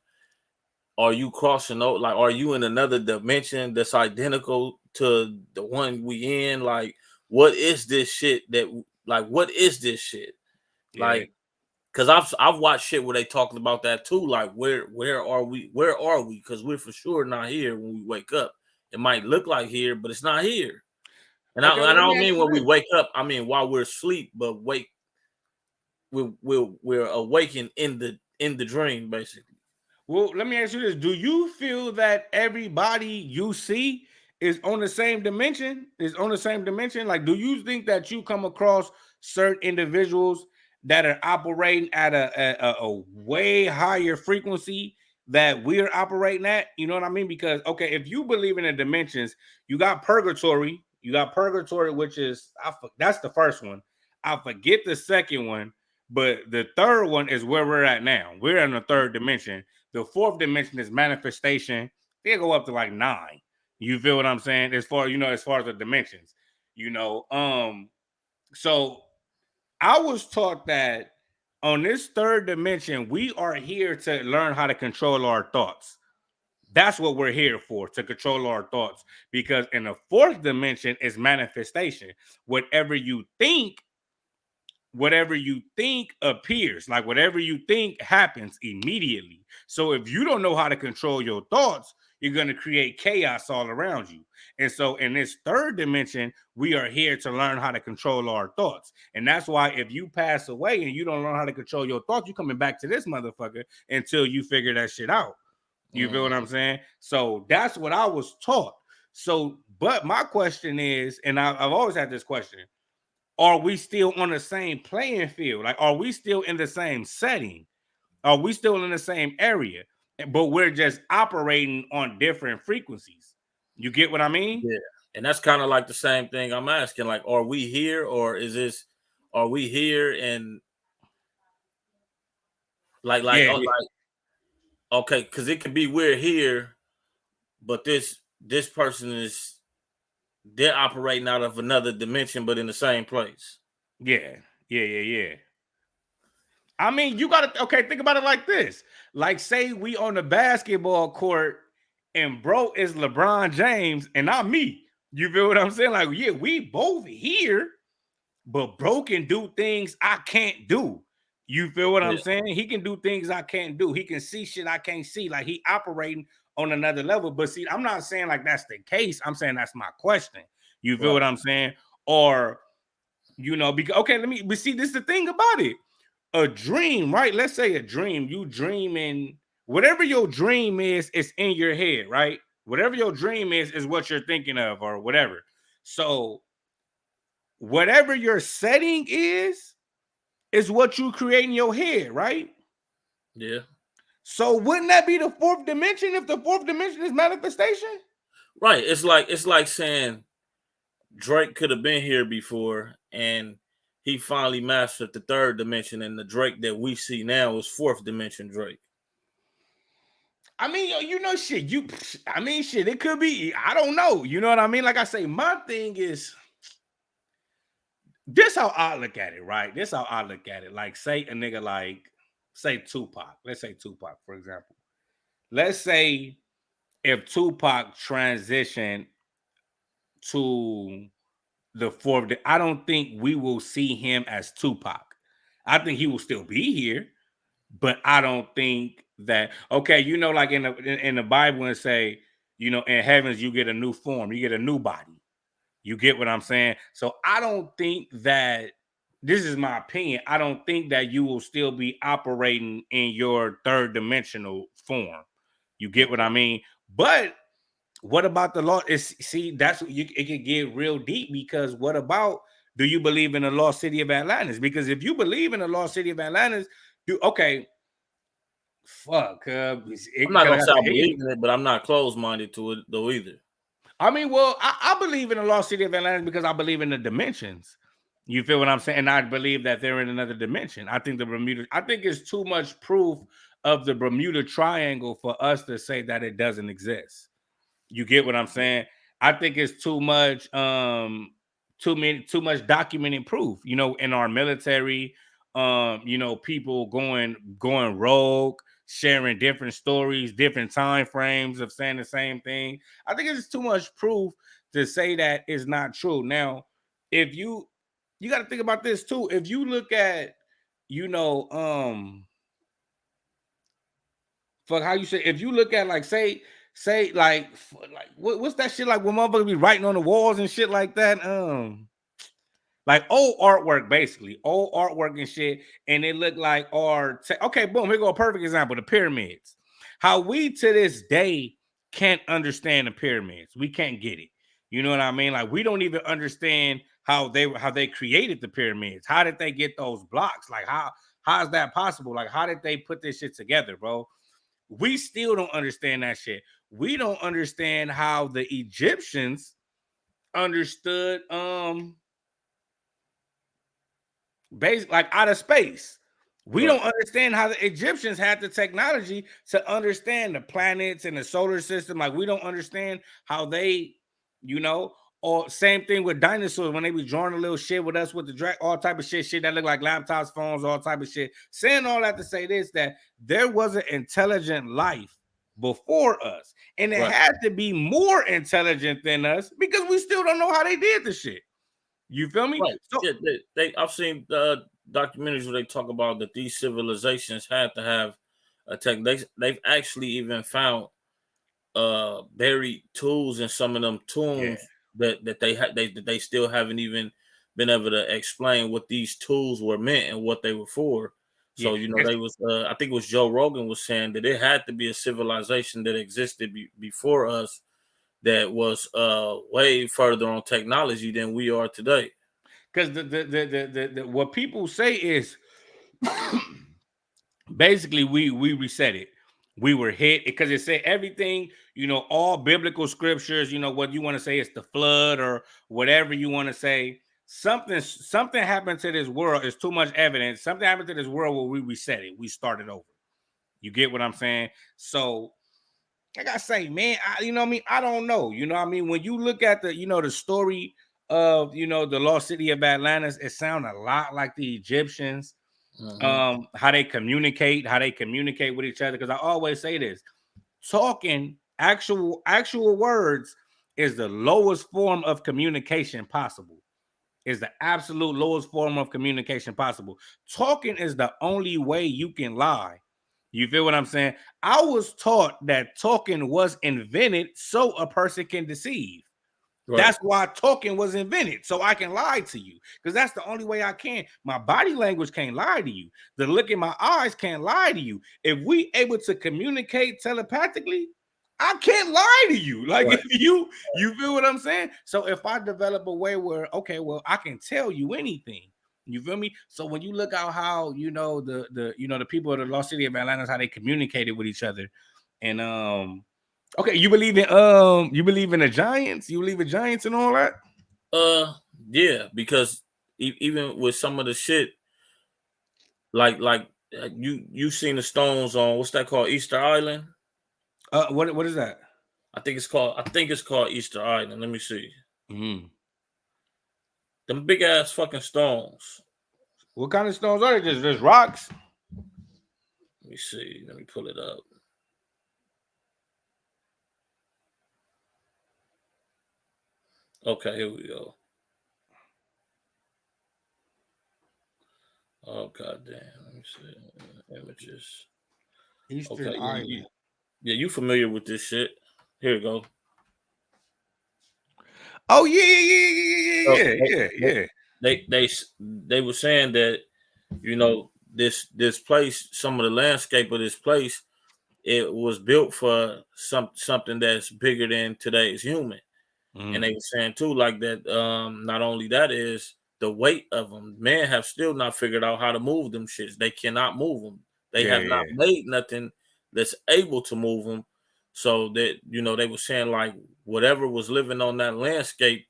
are you crossing out? Like, are you in another dimension that's identical to the one we in? Like, what is this shit that? Like, what is this shit? Yeah. Like, because I've watched shit where they talked about that too. Like, where are we? Where are we? Because we're for sure not here when we wake up. It might look like here, but it's not here. And Okay, I well, let me don't ask mean you when we this. wake up. I mean while we're asleep, but we're awakened in the dream, basically. Well, let me ask you this. Do you feel that everybody you see is on the same dimension? Is on the same dimension? Like, do you think that you come across certain individuals that are operating at a way higher frequency that we're operating at? You know what I mean? Because, okay, if you believe in the dimensions, you got purgatory. You got purgatory, which is, that's the first one. I forget the second one, but the third one is where we're at now. We're in the third dimension. The fourth dimension is manifestation. They go up to like 9. You feel what I'm saying? As far as far as the dimensions, So I was taught that on this third dimension, we are here to learn how to control our thoughts. That's what we're here for, to control our thoughts. Because in the fourth dimension is manifestation. Whatever you think appears. Like whatever you think happens immediately. So if you don't know how to control your thoughts, you're going to create chaos all around you. And so in this third dimension, we are here to learn how to control our thoughts. And that's why if you pass away and you don't learn how to control your thoughts, you're coming back to this motherfucker until you figure that shit out. You feel what I'm saying? So that's what I was taught. So, but my question is, and I've always had this question, are we still on the same playing field? Like, are we still in the same setting? Are we still in the same area? But we're just operating on different frequencies. You get what I mean? Yeah. And that's kind of like the same thing I'm asking. Like, are we here or are we here and Yeah, okay, because it could be we're here, but this person they're operating out of another dimension, but in the same place. yeah, yeah. I mean, you gotta think about it like this. Like, say we on the basketball court and bro is LeBron James and not me. You feel what I'm saying? Like, yeah, we both here, but bro can do things I can't do. You feel what I'm Yeah. saying? He can do things I can't do. He can see shit I can't see. Like, he operating on another level. But see, I'm not saying like that's the case. I'm saying that's my question. You feel Right. what I'm saying? Or, because but see, this is the thing about it. A dream, right? Let's say a dream. You dreaming, whatever your dream is, it's in your head, right? Whatever your dream is what you're thinking of, or whatever. So whatever your setting is what you create in your head, right? Yeah. So wouldn't that be the fourth dimension if the fourth dimension is manifestation? Right. It's like saying Drake could have been here before and he finally mastered the third dimension, and the Drake that we see now is fourth dimension Drake. I mean, shit. Shit. It could be. I don't know. You know what I mean? Like I say, my thing is this: how I look at it, right? This how I look at it. Like, say a nigga like, say Tupac. Let's say Tupac, for example. Let's say if Tupac transitioned to the fourth, I don't think we will see him as Tupac. I think he will still be here, but I don't think that. Okay, like in the Bible and say, in heavens you get a new form, you get a new body. You get what I'm saying? So I don't think that. This is my opinion. I don't think that you will still be operating in your third dimensional form. You get what I mean? But what about the law? That's what it can get real deep, because what about, do you believe in the lost city of Atlantis? Because if you believe in the lost city of Atlantis, fuck, I'm not gonna say I hate. believe in it, but I'm not closed-minded to it though either. I mean, well, I believe in the lost city of Atlantis because I believe in the dimensions. You feel what I'm saying? And I believe that they're in another dimension. I think it's too much proof of the Bermuda Triangle for us to say that it doesn't exist. You get what I'm saying? I think it's too much too much documented proof, you know, in our military, you know, people going rogue, sharing different stories, different time frames of saying the same thing. I think it's too much proof to say that is not true. Now, if you got to think about this too. If you look at, you know, fuck how you say, if you look at like say like what's that shit like when motherfuckers be writing on the walls and shit like that, like old artwork, basically old artwork and shit, and it looked like okay, boom, here go a perfect example: the pyramids. How we to this day can't understand the pyramids, we can't get it. You know what I mean? Like we don't even understand how they created the pyramids. How did they get those blocks? Like how is that possible? Like how did they put this shit together, bro? We still don't understand that shit. We don't understand how the Egyptians understood like out of space. We Right. don't understand how the Egyptians had the technology to understand the planets and the solar system. Like we don't understand how they, you know, or same thing with dinosaurs when they was drawing a little shit with us with the all type of shit that look like laptops, phones, all type of shit. Saying all that to say this, that there was an intelligent life before us, and it Right. had to be more intelligent than us because we still don't know how they did the shit. You feel me? Right. So Yeah, I've seen documentaries where they talk about that these civilizations had to have a tech. They've actually even found buried tools in some of them yeah. tombs that they still haven't even been able to explain what these tools were meant and what they were for. Yeah, So you know they was I think it was Joe Rogan was saying that it had to be a civilization that existed before us that was way further on technology than we are today. because the what people say is basically we reset it. We were hit because it said everything, you know, all biblical scriptures, you know, what you want to say it's the flood or whatever you want to say. Something happened to this world. It's too much evidence. Something happened to this world where we reset it. We started over. You get what I'm saying? So like I say, man, you know what I mean? I don't know. You know what I mean? When you look at the, you know, the story of, you know, the lost city of Atlantis, it sounds a lot like the Egyptians. How they communicate with each other. Because I always say this: talking, actual words is the lowest form of communication possible. Is the absolute lowest form of communication possible. Talking is the only way you can lie. You feel what I'm saying? I was taught that talking was invented so a person can deceive. Right. That's why talking was invented, so I can lie to you, because that's the only way I can. My body language can't lie to you. The look in my eyes can't lie to you. If we able to communicate telepathically, I can't lie to you. Like Right. if you feel what I'm saying? So if I develop a way where, okay, well, I can tell you anything. You feel me? So when you look out how, you know, the you know, the people of the lost city of Atlanta, how they communicated with each other. And okay, you believe in the Giants? You believe in Giants and all that? Yeah, because even with some of the shit, like you seen the stones on what's that called, Easter Island? What is that? I think it's called Easter Island. Let me see. Mm. Them big ass fucking stones. What kind of stones are they? Just rocks? Let me see. Let me pull it up. Okay, here we go. Oh god damn. Let me see. Images. Eastern Okay, Island. yeah, you familiar with this shit. Here we go. Oh So yeah. they were saying that, you know, this place, some of the landscape of this place, it was built for something that's bigger than today's human. And they were saying too, like that, not only that is the weight of them, men have still not figured out how to move them shits. They cannot move them. They Yeah, have not yeah. made nothing that's able to move them. So that, you know, they were saying like whatever was living on that landscape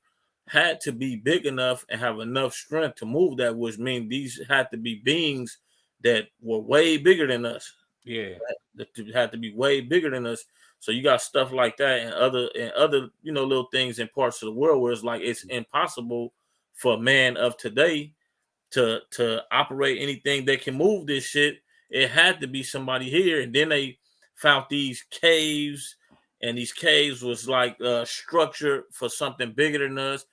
had to be big enough and have enough strength to move that, which means these had to be beings that were way bigger than us. Yeah. That had to be way bigger than us. So you got stuff like that and other, you know, little things in parts of the world where it's like it's impossible for a man of today to operate anything that can move this shit, it had to be somebody here. And then they found these caves, and these caves was like structured for something bigger than us.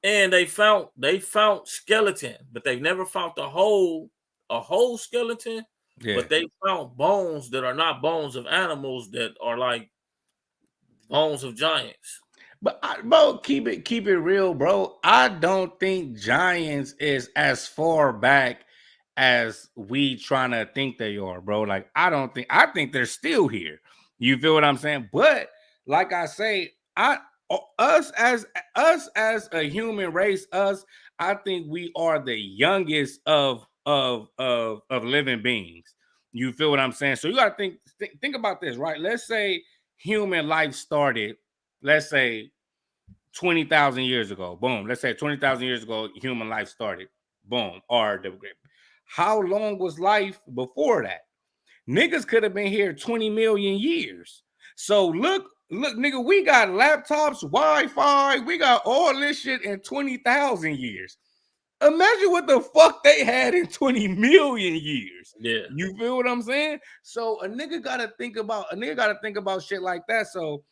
And they found skeleton, but they never found a whole skeleton. Yeah. But they found bones that are not bones of animals, that are like bones of giants. But bro, keep it real, bro. I don't think giants is as far back as we trying to think they are, bro. Like I think they're still here. You feel what I'm saying? But like I say, us as a human race, I think we are the youngest of living beings. You feel what I'm saying? So you gotta think about this, right? Let's say human life started, let's say 20,000 years ago. Boom. Let's say 20,000 years ago, human life started. Boom. How long was life before that? Niggas could have been here 20 million years. So look, nigga, we got laptops, Wi-Fi, we got all this shit in 20,000 years. Imagine what the fuck they had in 20 million years. Yeah. You feel what I'm saying? So a nigga gotta think about shit like that. So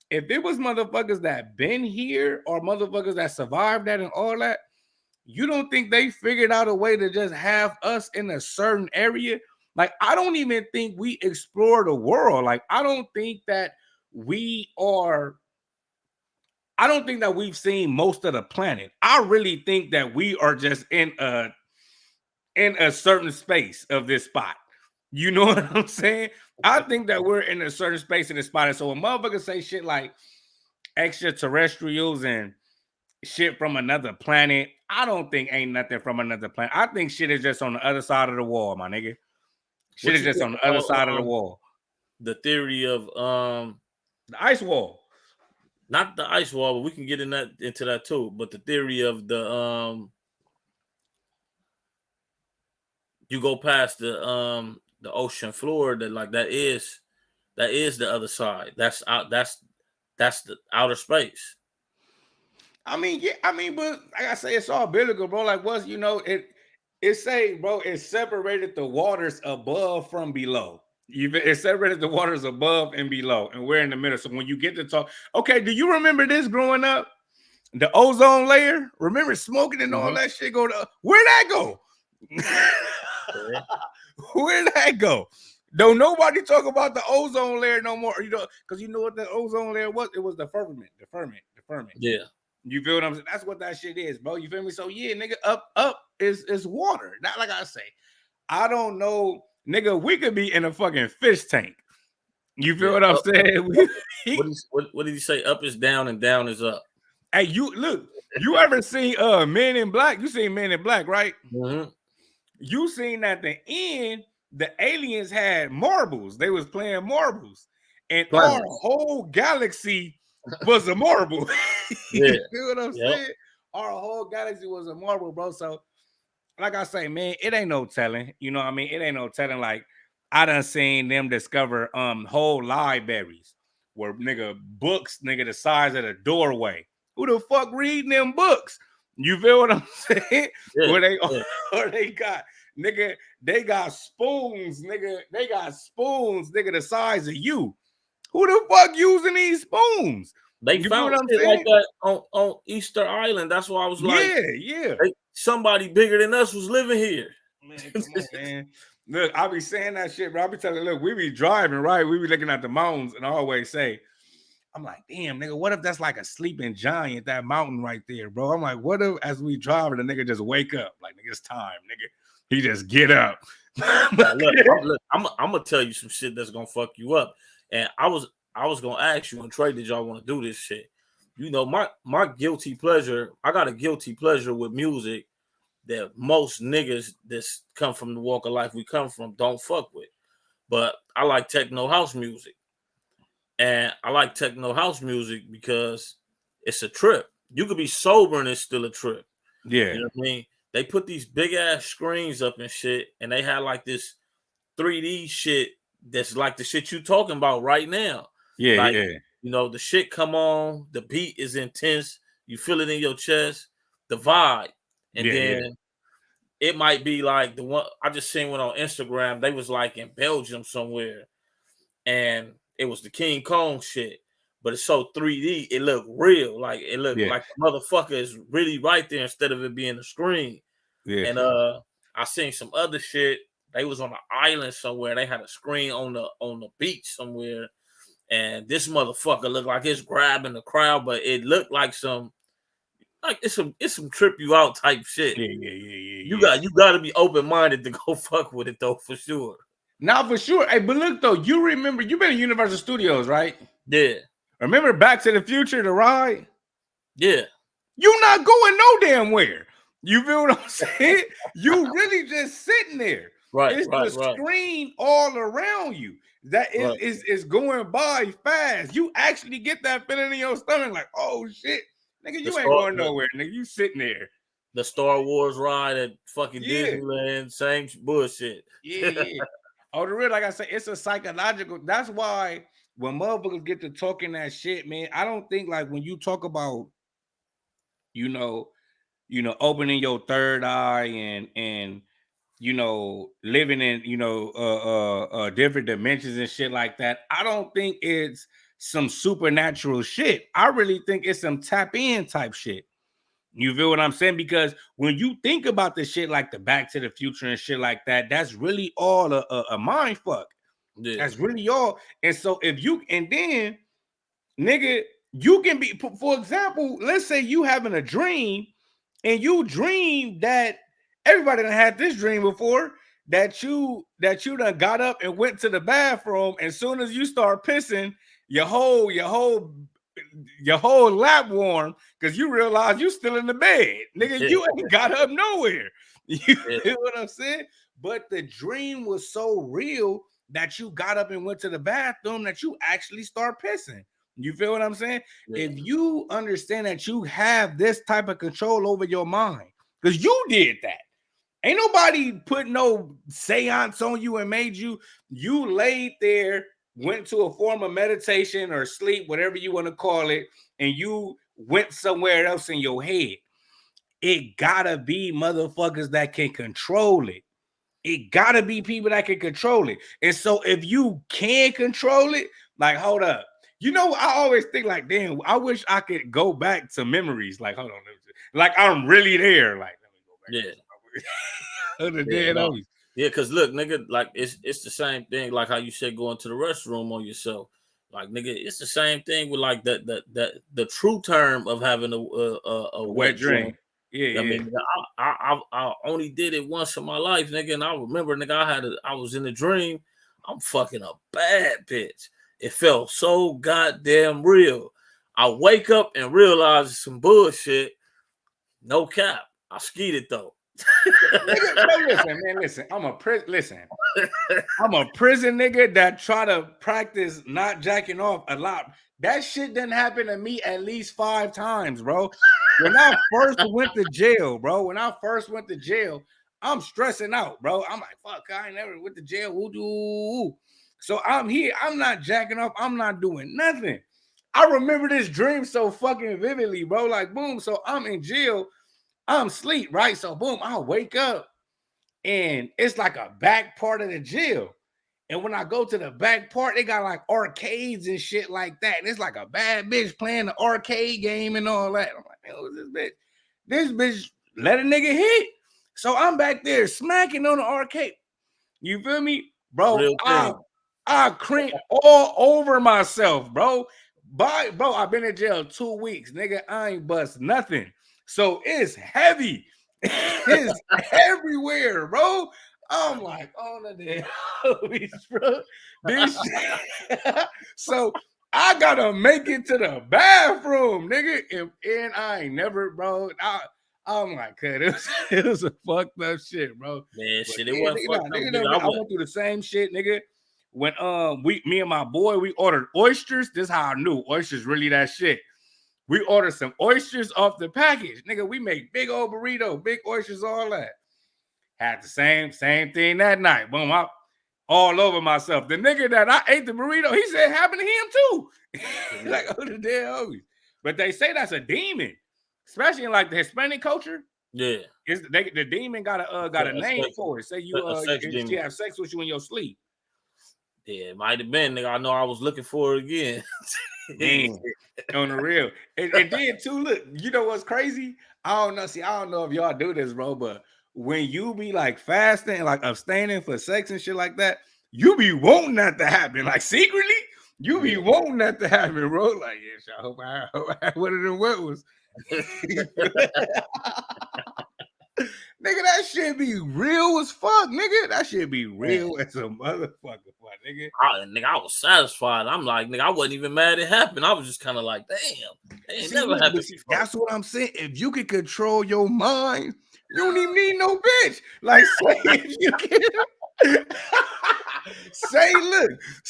if it was motherfuckers that been here or motherfuckers that survived that and all that, you don't think they figured out a way to just have us in a certain area? Like, I don't even think we explore the world. Like, I don't think that we've seen most of the planet. I really think that we are just in a certain space of this spot. You know what I'm saying? I think that we're in a certain space in this spot. And so when motherfuckers say shit like extraterrestrials and shit from another planet, I don't think ain't nothing from another planet. I think shit is just on the other side of the wall, my nigga. Shit is just on the other side of the wall. The theory of the ice wall. Not the ice wall, but we can get into that too. But the theory of the you go past the ocean floor, that is the other side. That's the outer space. I mean, yeah, but like I say, it's all biblical, bro. Like, it say, bro, it separated the waters above from below. It separated the waters above and below, and we're in the middle. So when you get to talk, okay, do you remember this growing up? The ozone layer. Remember smoking and all that shit? Where'd that go? Where'd that go? Don't nobody talk about the ozone layer no more. Because you know what the ozone layer was? It was the firmament. Yeah. You feel what I'm saying? That's what that shit is, bro. You feel me? So yeah, nigga, up is water. Not like I say. I don't know, nigga. We could be in a fucking fish tank. You feel what I'm saying? What did he say? Up is down and down is up. Hey, you ever seen Men in Black? You seen Men in Black, right? Mm-hmm. You seen at the end, the aliens had marbles. They was playing marbles, and our whole galaxy was a marble. Yeah. You feel what I'm saying? Our whole galaxy was a marble, bro. So, like I say, man, it ain't no telling. You know what I mean? It ain't no telling. Like, I done seen them discover whole libraries where books, the size of the doorway. Who the fuck reading them books? You feel what I'm saying? Yeah. Or they got they got spoons, They got spoons, the size of you. Who the fuck using these spoons? They found shit like that on Easter Island. That's why I was like, yeah. Somebody bigger than us was living here. Man, come on, man. Look, I be saying that shit, bro. I be telling, look, we be driving, right? We be looking at the mountains, and I always say, I'm like, damn, nigga, what if that's like a sleeping giant, that mountain right there, bro? I'm like, what if as we drive, the nigga just wake up? Like, nigga, it's time, nigga. He just get up. Look, I'm gonna tell you some shit that's gonna fuck you up. And I was gonna ask you, and Trey, did y'all want to do this shit? You know, my guilty pleasure, I got a guilty pleasure with music that most niggas that come from the walk of life we come from don't fuck with. But I like techno house music. And I like techno house music because it's a trip. You could be sober and it's still a trip. Yeah. You know what I mean? They put these big ass screens up and shit, and they had like this 3D shit that's like the shit you talking about right now. Yeah, like, yeah. You know, the shit come on, the beat is intense, you feel it in your chest, the vibe, and Yeah, then yeah. it might be like the one I just seen one on Instagram. They was like in Belgium somewhere, and it was the King Kong shit, but it's so 3D. It looked real, like it looked Yeah. like the motherfucker is really right there instead of it being a screen. Yeah. And I seen some other shit. They was on an island somewhere. They had a screen on the beach somewhere, and this motherfucker looked like it's grabbing the crowd, but it looked like it's some trip you out type shit. Yeah. You got to be open minded to go fuck with it though, for sure. Now for sure. Hey, but look though, you remember you've been in Universal Studios, right? Yeah. Remember Back to the Future, the ride? Yeah. You not going no damn where. You feel what I'm saying? You really just sitting there. Right, It's right, the right. screen all around you that is going by fast. You actually get that feeling in your stomach, like, oh shit, nigga, you ain't going nowhere, nigga. You sitting there. The Star Wars ride at fucking Yeah. Disneyland, same bullshit. Yeah. Oh, the real, like I said, it's a psychological. That's why when motherfuckers get to talking that shit, man, I don't think like when you talk about, you know, opening your third eye and living in different dimensions and shit like that. I don't think it's some supernatural shit. I really think it's some tap in type shit. You feel what I'm saying? Because when you think about the shit like the Back to the Future and shit like that, that's really all a mind fuck. Yeah. That's really all. And so if you and then nigga, you can be, for example, let's say you having a dream and you dream that everybody done had this dream before that you done got up and went to the bathroom, and as soon as you start pissing, your whole lap warm because you realize you still in the bed, nigga. You ain't got up nowhere. You feel what I'm saying? But the dream was so real that you got up and went to the bathroom that you actually start pissing. You feel what I'm saying? Yeah. If you understand that you have this type of control over your mind, because you did that. Ain't nobody put no seance on you and made you laid there, went to a form of meditation or sleep, whatever you want to call it, and you went somewhere else in your head. It gotta be motherfuckers that can control it. It gotta be people that can control it. And so if you can control it, like, hold up. I always think like, damn, I wish I could go back to memories. Like, hold on. Like, I'm really there. Like, let me go back. Yeah, because look, nigga, like it's the same thing, like how you said going to the restroom on yourself. Like, nigga, it's the same thing with like the true term of having a wet dream. Yeah, I mean, I only did it once in my life, nigga, and I remember, nigga, I was in a dream. I'm fucking a bad bitch. It felt so goddamn real. I wake up and realize it's some bullshit. No cap. I skied it though. Listen. I'm a prison nigga that try to practice not jacking off a lot. That shit didn't happen to me at least 5 times, bro. When I first went to jail, I'm stressing out, bro. I'm like, fuck, I ain't never went to jail. Woo-doo. So I'm here. I'm not jacking off. I'm not doing nothing. I remember this dream so fucking vividly, bro. Like, boom. So I'm in jail. I'm asleep, right? So boom, I wake up and it's like a back part of the jail. And when I go to the back part, they got like arcades and shit like that. And it's like a bad bitch playing the arcade game and all that. I'm like, who's this bitch? This bitch let a nigga hit. So I'm back there smacking on the arcade. You feel me? Bro, I crank all over myself, bro. Bro, I've been in jail 2 weeks. Nigga, I ain't bust nothing. So it's heavy. It's everywhere, bro. I'm like, oh the damn, bro. This so I gotta make it to the bathroom, nigga. And I ain't never, bro. I'm like, it was a fucked up shit, bro. Man, shit, it wasn't fucked up. Nigga, I went through the same shit, nigga. When me and my boy, we ordered oysters. This is how I knew oysters really that shit. We ordered some oysters off the package. Nigga, we make big old burrito, big oysters, all that. Had the same thing that night. Boom, I all over myself. The nigga that I ate the burrito, he said it happened to him too. Like, oh, the damn homies. But they say that's a demon. especially in like the Hispanic culture. Yeah. The demon got a name for it. Say she have sex with you in your sleep. Yeah, it might have been, nigga. I know I was looking for it again. Man, on the real. And then too, look, you know what's crazy? I don't know. See, I don't know if y'all do this, bro, but when you be like fasting, like abstaining for sex and shit like that, you be wanting that to happen. Like secretly, you be wanting that to happen, bro. Like, yeah, I hope I had one of them was. Nigga, that shit be real as fuck, nigga. That shit be real as a motherfucker, nigga. I was satisfied. I'm like, nigga, I wasn't even mad it happened. I was just kind of like, damn, it ain't never happened before. That's what I'm saying. If you can control your mind, you don't even need no bitch. Like, say if you can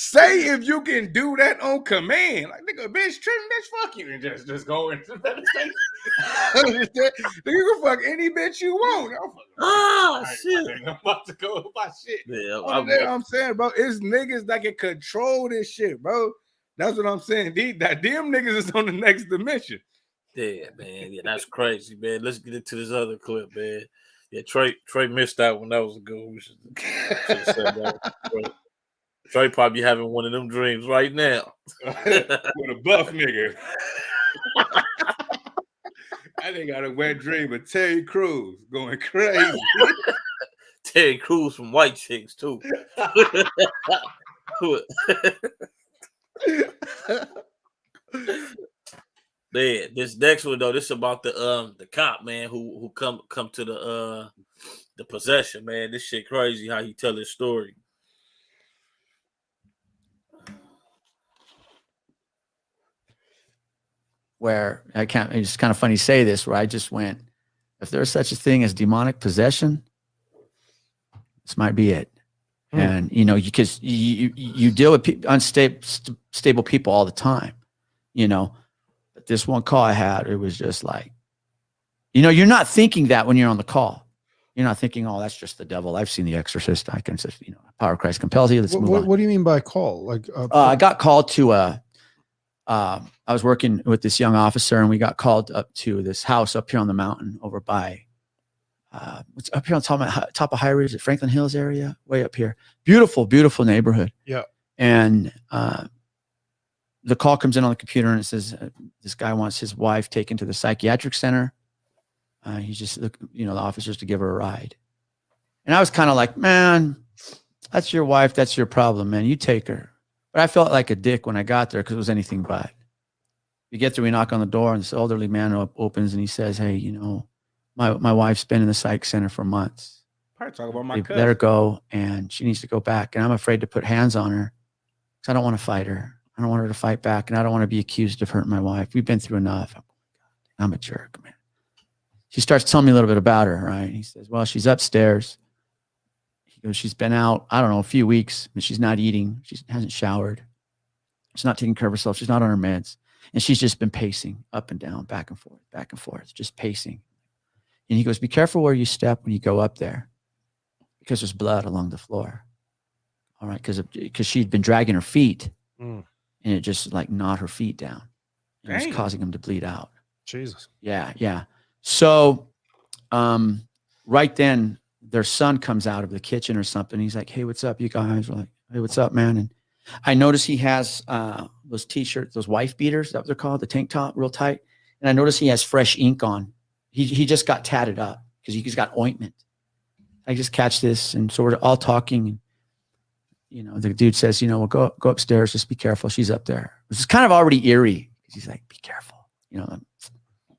say if you can do that on command, like nigga, bitch, fuck you, and just go into meditation. You can fuck any bitch you want. Shit. I'm about to go with my shit. Yeah, I'm saying, bro, it's niggas that can control this shit, bro. That's what I'm saying. Them niggas is on the next dimension. Yeah, man. Yeah, that's crazy, man. Let's get into this other clip, man. Yeah, Trey missed that one. That was a good one. We should have said that. Trey probably having one of them dreams right now. With a buff nigga. I think got a wet dream of Terry Crews going crazy. Terry Crews from White Chicks too. Man, this next one though, this is about the cop, man, who come to the possession, man. This shit crazy how he tell his story. Where it's kind of funny to say this, where I just went, if there's such a thing as demonic possession, this might be it. And, because you deal with unstable people all the time, but this one call I had, it was just like, you're not thinking that when you're on the call. You're not thinking, oh, that's just the devil. I've seen The Exorcist. I can just, power of Christ compels you. Let's move on. What do you mean by call? Like, I got called to I was working with this young officer, and we got called up to this house up here on the mountain over by, what's up here on top of High Ridge, Franklin Hills area, way up here. Beautiful, beautiful neighborhood. Yeah. And the call comes in on the computer, and it says this guy wants his wife taken to the psychiatric center. He's just, the officers to give her a ride. And I was kind of like, man, that's your wife. That's your problem, man. You take her. But I felt like a dick when I got there because it was anything but. We get there, we knock on the door, and this elderly man opens, and he says, hey, my wife's been in the psych center for months. Probably talk about my They cousin. let her go, and she needs to go back. And I'm afraid to put hands on her because I don't want to fight her. I don't want her to fight back, and I don't want to be accused of hurting my wife. We've been through enough. I'm a jerk, man. She starts telling me a little bit about her, right? He says, well, she's upstairs. He goes, she's been out, I don't know, a few weeks, but she's not eating. She hasn't showered. She's not taking care of herself. She's not on her meds. And she's just been pacing up and down, back and forth, just pacing. And he goes, be careful where you step when you go up there because there's blood along the floor. All right, because she'd been dragging her feet and it just like gnawed her feet down. And it was causing them to bleed out. Jesus. Yeah. So right then, their son comes out of the kitchen or something. He's like, hey, what's up, you guys? We're like, hey, what's up, man? And I notice he has those T-shirts, those wife beaters, that's what they're called, the tank top, real tight. And I notice he has fresh ink on. He just got tatted up because he's got ointment. I just catch this. And so we're all talking. And, the dude says, well, go upstairs. Just be careful. She's up there. This is kind of already eerie because he's like, be careful.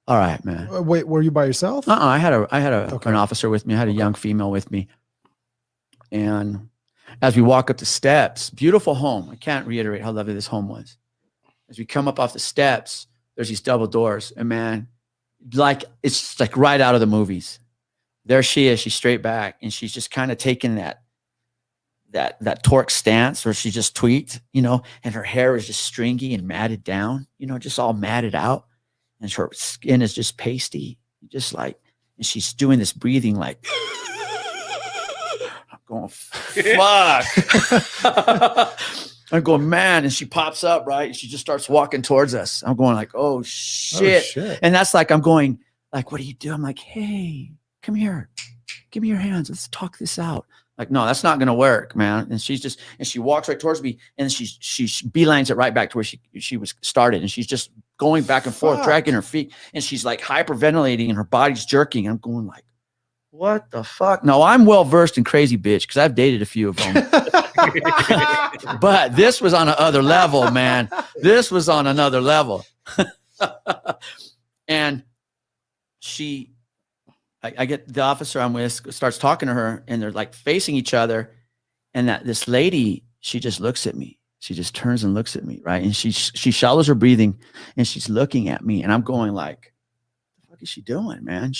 All right, man. Wait, were you by yourself? I had an officer with me. I had a young female with me. And as we walk up the steps, beautiful home. I can't reiterate how lovely this home was. As we come up off the steps, there's these double doors. And man, it's like right out of the movies. There she is. She's straight back. And she's just kind of taking that torque stance where she just tweaked, and her hair is just stringy and matted down, just all matted out. And her skin is just pasty, and she's doing this breathing like, I'm going, fuck. I'm going, man. And she pops up, right? And she just starts walking towards us. I'm going like, oh shit. And that's like, I'm going like, what do you do? I'm like, hey, come here. Give me your hands. Let's talk this out. Like, no, that's not going to work, man. And she's just, and she walks right towards me and she beelines it right back to where she was started. And she's just going back and forth, dragging her feet. And she's like hyperventilating and her body's jerking. I'm going like, what the fuck? No, I'm well-versed in crazy bitch because I've dated a few of them. But this was on another level, man. This was on another level. And I get the officer I'm with starts talking to her and they're like facing each other. And this lady, she just looks at me. She just turns and looks at me, right? And she shallows her breathing and she's looking at me and I'm going like, what the fuck is she doing, man?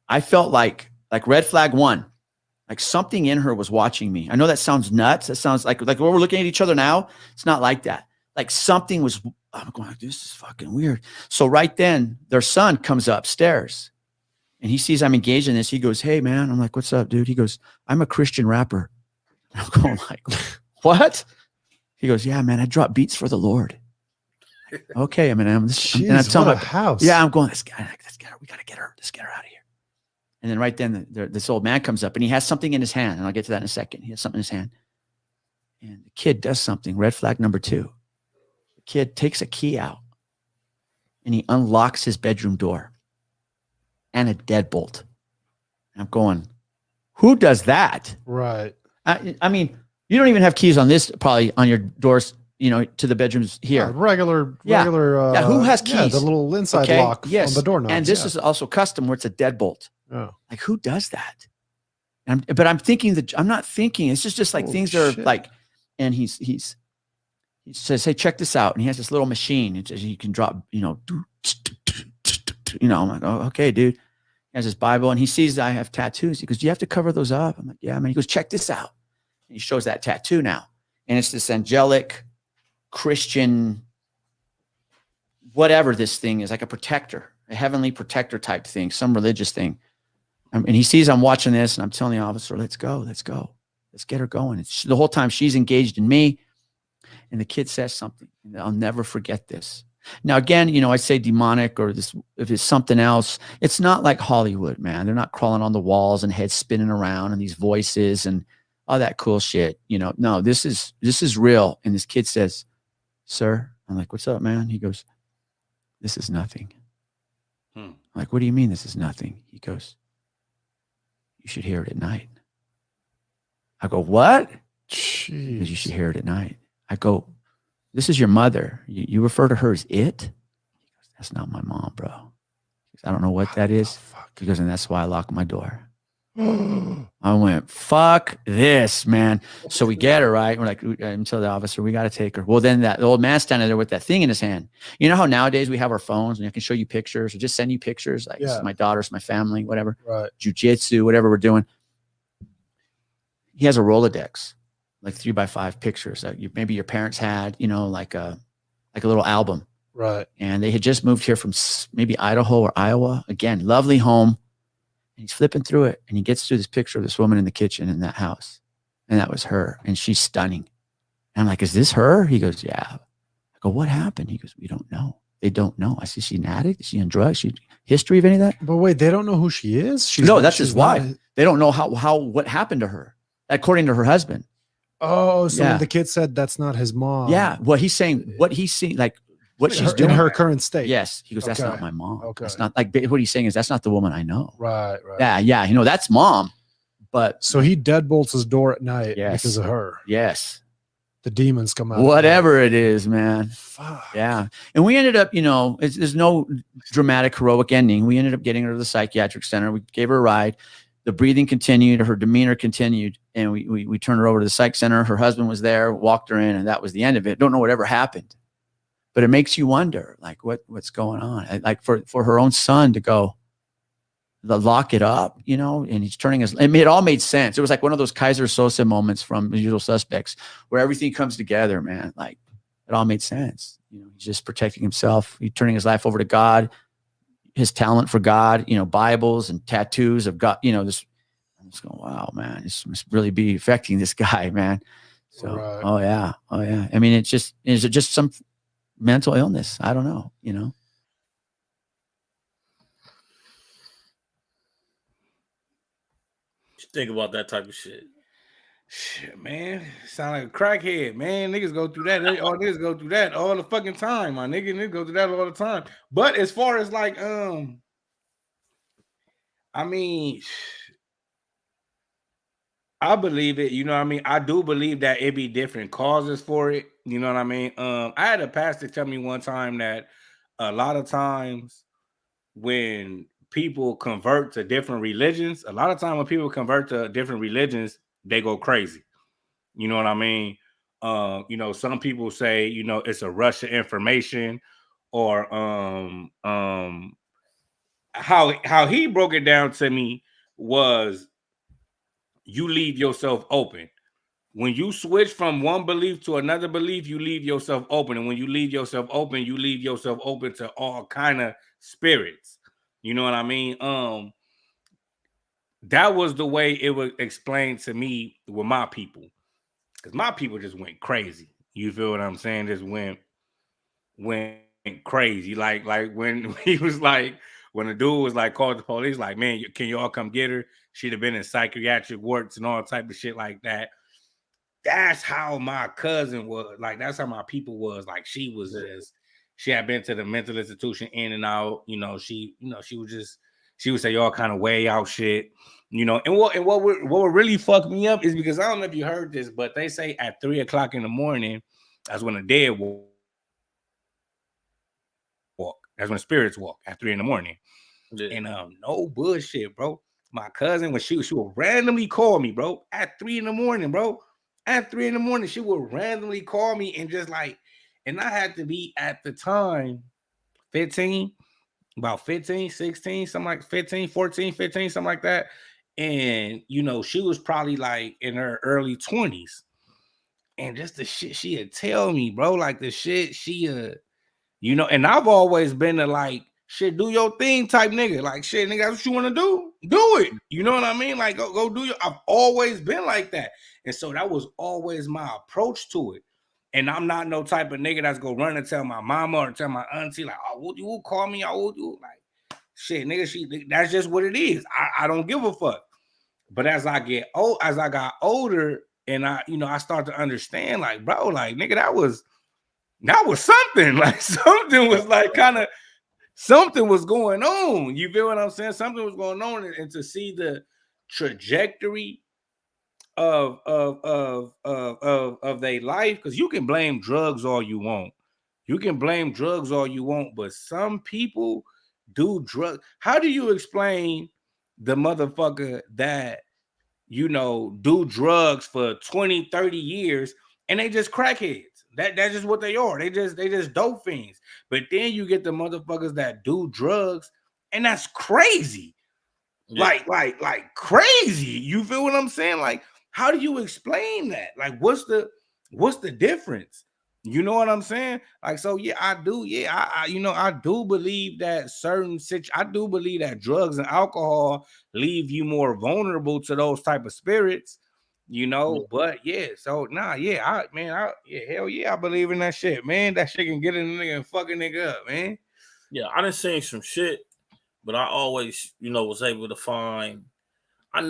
I felt like red flag 1, like something in her was watching me. I know that sounds nuts. That sounds like when we're looking at each other now, it's not like that. Like something was, I'm going like, this is fucking weird. So right then their son comes upstairs. And he sees I'm engaged in this. He goes, hey, man. I'm like, what's up, dude? He goes, I'm a Christian rapper. I'm going like, what? He goes, yeah, man, I drop beats for the Lord. Okay, I mean, and I'm telling my house. Yeah, I'm going, let's get her. We got to get her. Let's get her out of here. And then right then, this old man comes up and he has something in his hand. And I'll get to that in a second. He has something in his hand. And the kid does something. Red flag number 2. The kid takes a key out and he unlocks his bedroom door. And a deadbolt. I'm going, who does that? Right. I mean, you don't even have keys on this, probably on your doors, to the bedrooms here. Regular. Who has keys? Yeah, the little inside lock on the doorknobs. And this is also custom where it's a deadbolt. Oh. Like, who does that? But I'm thinking I'm not thinking. It's just like things are like, and he says, hey, check this out. And he has this little machine. It's you can drop, I'm like, oh, okay, dude. He has his Bible and he sees that I have tattoos. He goes, do you have to cover those up? I'm like, yeah, man. He goes, check this out. And he shows that tattoo now. And it's this angelic Christian, whatever this thing is, like a protector, a heavenly protector type thing, some religious thing. And he sees I'm watching this and I'm telling the officer, let's go. Let's get her going. It's the whole time she's engaged in me. And the kid says something. And I'll never forget this. Now, again, I say demonic or this, if it's something else, it's not like Hollywood, man. They're not crawling on the walls and heads spinning around and these voices and all that cool shit. No, this is real. And this kid says, sir, I'm like, what's up, man? He goes, this is nothing. I'm like, what do you mean this is nothing? He goes, you should hear it at night. I go, what? Jeez. Because you should hear it at night. I go, this is your mother. You refer to her as it? He goes, that's not my mom, bro. He goes, I don't know what that is. He goes, and that's why I lock my door. I went, fuck this, man. So we get her, right? We're like, until the officer, we got to take her. Well, then the old man standing there with that thing in his hand. You know how nowadays we have our phones and I can show you pictures or just send you pictures. Like, this is my daughter's, my family, whatever. Right. Jiu-jitsu, whatever we're doing. He has a Rolodex. Like 3x5 pictures that maybe your parents had, like a little album. Right. And they had just moved here from maybe Idaho or Iowa. Again, lovely home. And he's flipping through it and he gets through this picture of this woman in the kitchen in that house. And that was her. And she's stunning. And I'm like, is this her? He goes, yeah. I go, what happened? He goes, we don't know. They don't know. I said, she's an addict? Is she on drugs? History of any of that? But wait, they don't know who she is? That's his wife. They don't know what happened to her, according to her husband. Oh, so the kid said that's not his mom. Yeah. What he's saying, what he's seeing, like what she's doing in her current state. Yes. He goes, that's not my mom. Okay. That's not like what he's saying is that's not the woman I know. Right. Yeah. That's mom. But so he deadbolts his door at night because of her. Yes. The demons come out. Whatever it is, man. Fuck. Yeah. And we ended up, there's no dramatic, heroic ending. We ended up getting her to the psychiatric center. We gave her a ride. The breathing continued, her demeanor continued, and we turned her over to the psych center. Her husband was there, walked her in, and that was the end of it. Don't know whatever happened, but it makes you wonder, like what's going on. Like for her own son to go, lock it up, and he's turning it all made sense. It was like one of those Kaiser Sosa moments from The Usual Suspects, where everything comes together, man. Like it all made sense. He's just protecting himself. He's turning his life over to God. His talent for God, Bibles and tattoos of God, this. I'm just going, wow, man, this must really be affecting this guy, man. So, Right. oh yeah. I mean, is it just some mental illness? I don't know, you know? Think about that type of shit. Shit, man. Sound like a crackhead, man. Niggas go through that. All niggas go through that all the fucking time, my nigga. Niggas go through that all the time. But as far as like, I mean, I believe it. You know what I mean? I do believe that it be different causes for it. You know what I mean? I had a pastor tell me one time that a lot of times when people convert to different religions, a lot of time when people convert to different religions, they go crazy. You know what I mean? You know, some people say, you know, it's a rush of information, or how he broke it down to me was you leave yourself open. When you switch from one belief to another belief, you leave yourself open. And when you leave yourself open, you leave yourself open to all kind of spirits. You know what I mean? That was the way it was explained to me with my people. Because my people just went crazy. You feel what I'm saying? Just went crazy. Like when he was like, when the dude was like called the police, like, man, can y'all come get her? She'd have been in psychiatric wards and all type of shit like that. That's how my cousin was. Like, that's how my people was. Like, she was just, she had been to the mental institution in and out. You know, she was just, she would say y'all kind of way out shit. You know, and what would really fuck me up is because I don't know if you heard this, but they say at 3:00 in the morning, that's when the dead walk. That's when spirits walk at 3 in the morning. Yeah. And no bullshit, bro. My cousin, when she would randomly call me, bro, at 3 in the morning, bro. At 3 in the morning, she would randomly call me and just like, and I had to be at the time 15, about 15, 16, something like 15, 14, 15, something like that. And you know, she was probably like in her early 20s. And just the shit she'd tell me, bro, like the shit you know, and I've always been a like, shit, do your thing type nigga. Like, shit, nigga, that's what you want to do. Do it. You know what I mean? Like, go do your. I've always been like that. And so that was always my approach to it. And I'm not no type of nigga that's gonna run and tell my mama or tell my auntie, like, oh, would you call me? I would you like shit, nigga, that's just what it is. I don't give a fuck. But as I got older and I start to understand, like, bro, like, nigga, that was something. Like something was like kind of something was going on. You feel what I'm saying? Something was going on, and to see the trajectory of their life, because you can blame drugs all you want. You can blame drugs all you want, but some people do drugs. How do you explain the motherfucker that do drugs for 20, 30 years and they just crackheads? That's just what they are. They just dope fiends. But then you get the motherfuckers that do drugs, and that's crazy. Yeah. Like crazy. You feel what I'm saying? Like, how do you explain that? Like, what's the difference? You know what I'm saying? Like, so yeah, I do. Yeah, I do believe that I do believe that drugs and alcohol leave you more vulnerable to those type of spirits. But yeah, so yeah, hell yeah, I believe in that shit, man. That shit can get in the nigga and fuck a nigga up, man. Yeah, I done seen some shit, but I always, was able to find. I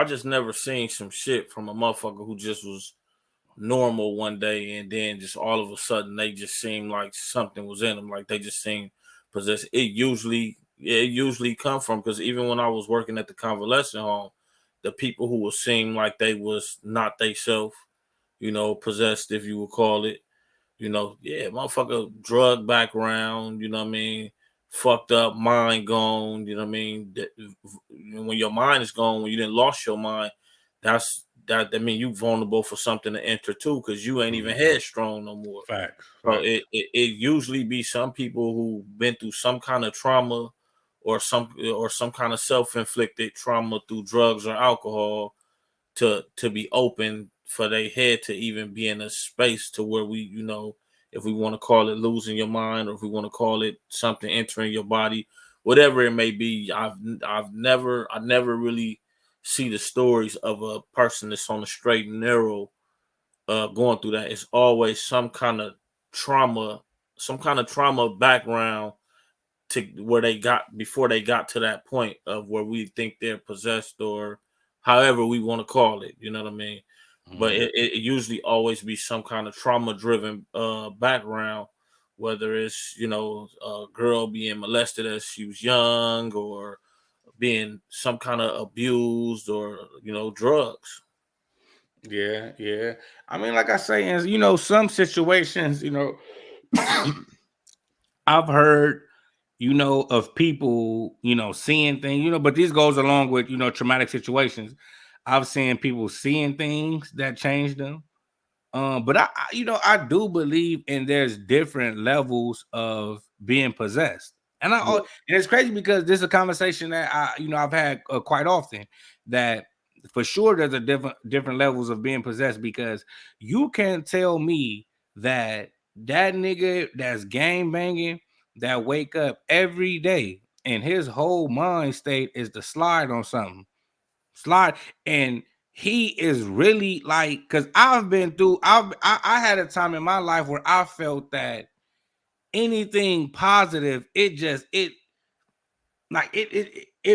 just never seen some shit from a motherfucker who just was normal one day and then just all of a sudden they just seemed like something was in them, like they just seemed possessed. It usually come from, because even when I was working at the convalescent home, the people who would seem like they was not they self, possessed, if you would call it, motherfucker, drug background, you know what I mean, fucked up, mind gone, you know what I mean. When your mind is gone, when you didn't lost your mind, that mean you vulnerable for something to enter too, because you ain't even headstrong no more. Facts. So it usually be some people who been through some kind of trauma or some kind of self-inflicted trauma through drugs or alcohol to be open for their head to even be in a space to where we, if we want to call it losing your mind, or if we want to call it something entering your body, whatever it may be. I never really see the stories of a person that's on the straight and narrow, going through that, it's always some kind of trauma background to where they got before they got to that point of where we think they're possessed or however we want to call it. You know what I mean? But it usually always be some kind of trauma driven background, whether it's, you know, a girl being molested as she was young or being some kind of abused or, you know, drugs. Yeah, yeah. I mean, like I say, in, you know, some situations, you know, I've heard, you know, of people, you know, seeing things, you know, but this goes along with, you know, traumatic situations. I've seen people seeing things that change them. But you know, I do believe in there's different levels of being possessed, and Yeah. and it's crazy because this is a conversation that you know, I've had quite often. That for sure there's a different levels of being possessed, because you can't tell me that that nigga that's gang banging, that wake up every day and his whole mind state is to slide on something, slide, and he is really like, because I've been through, I had a time in my life where I felt that anything positive, it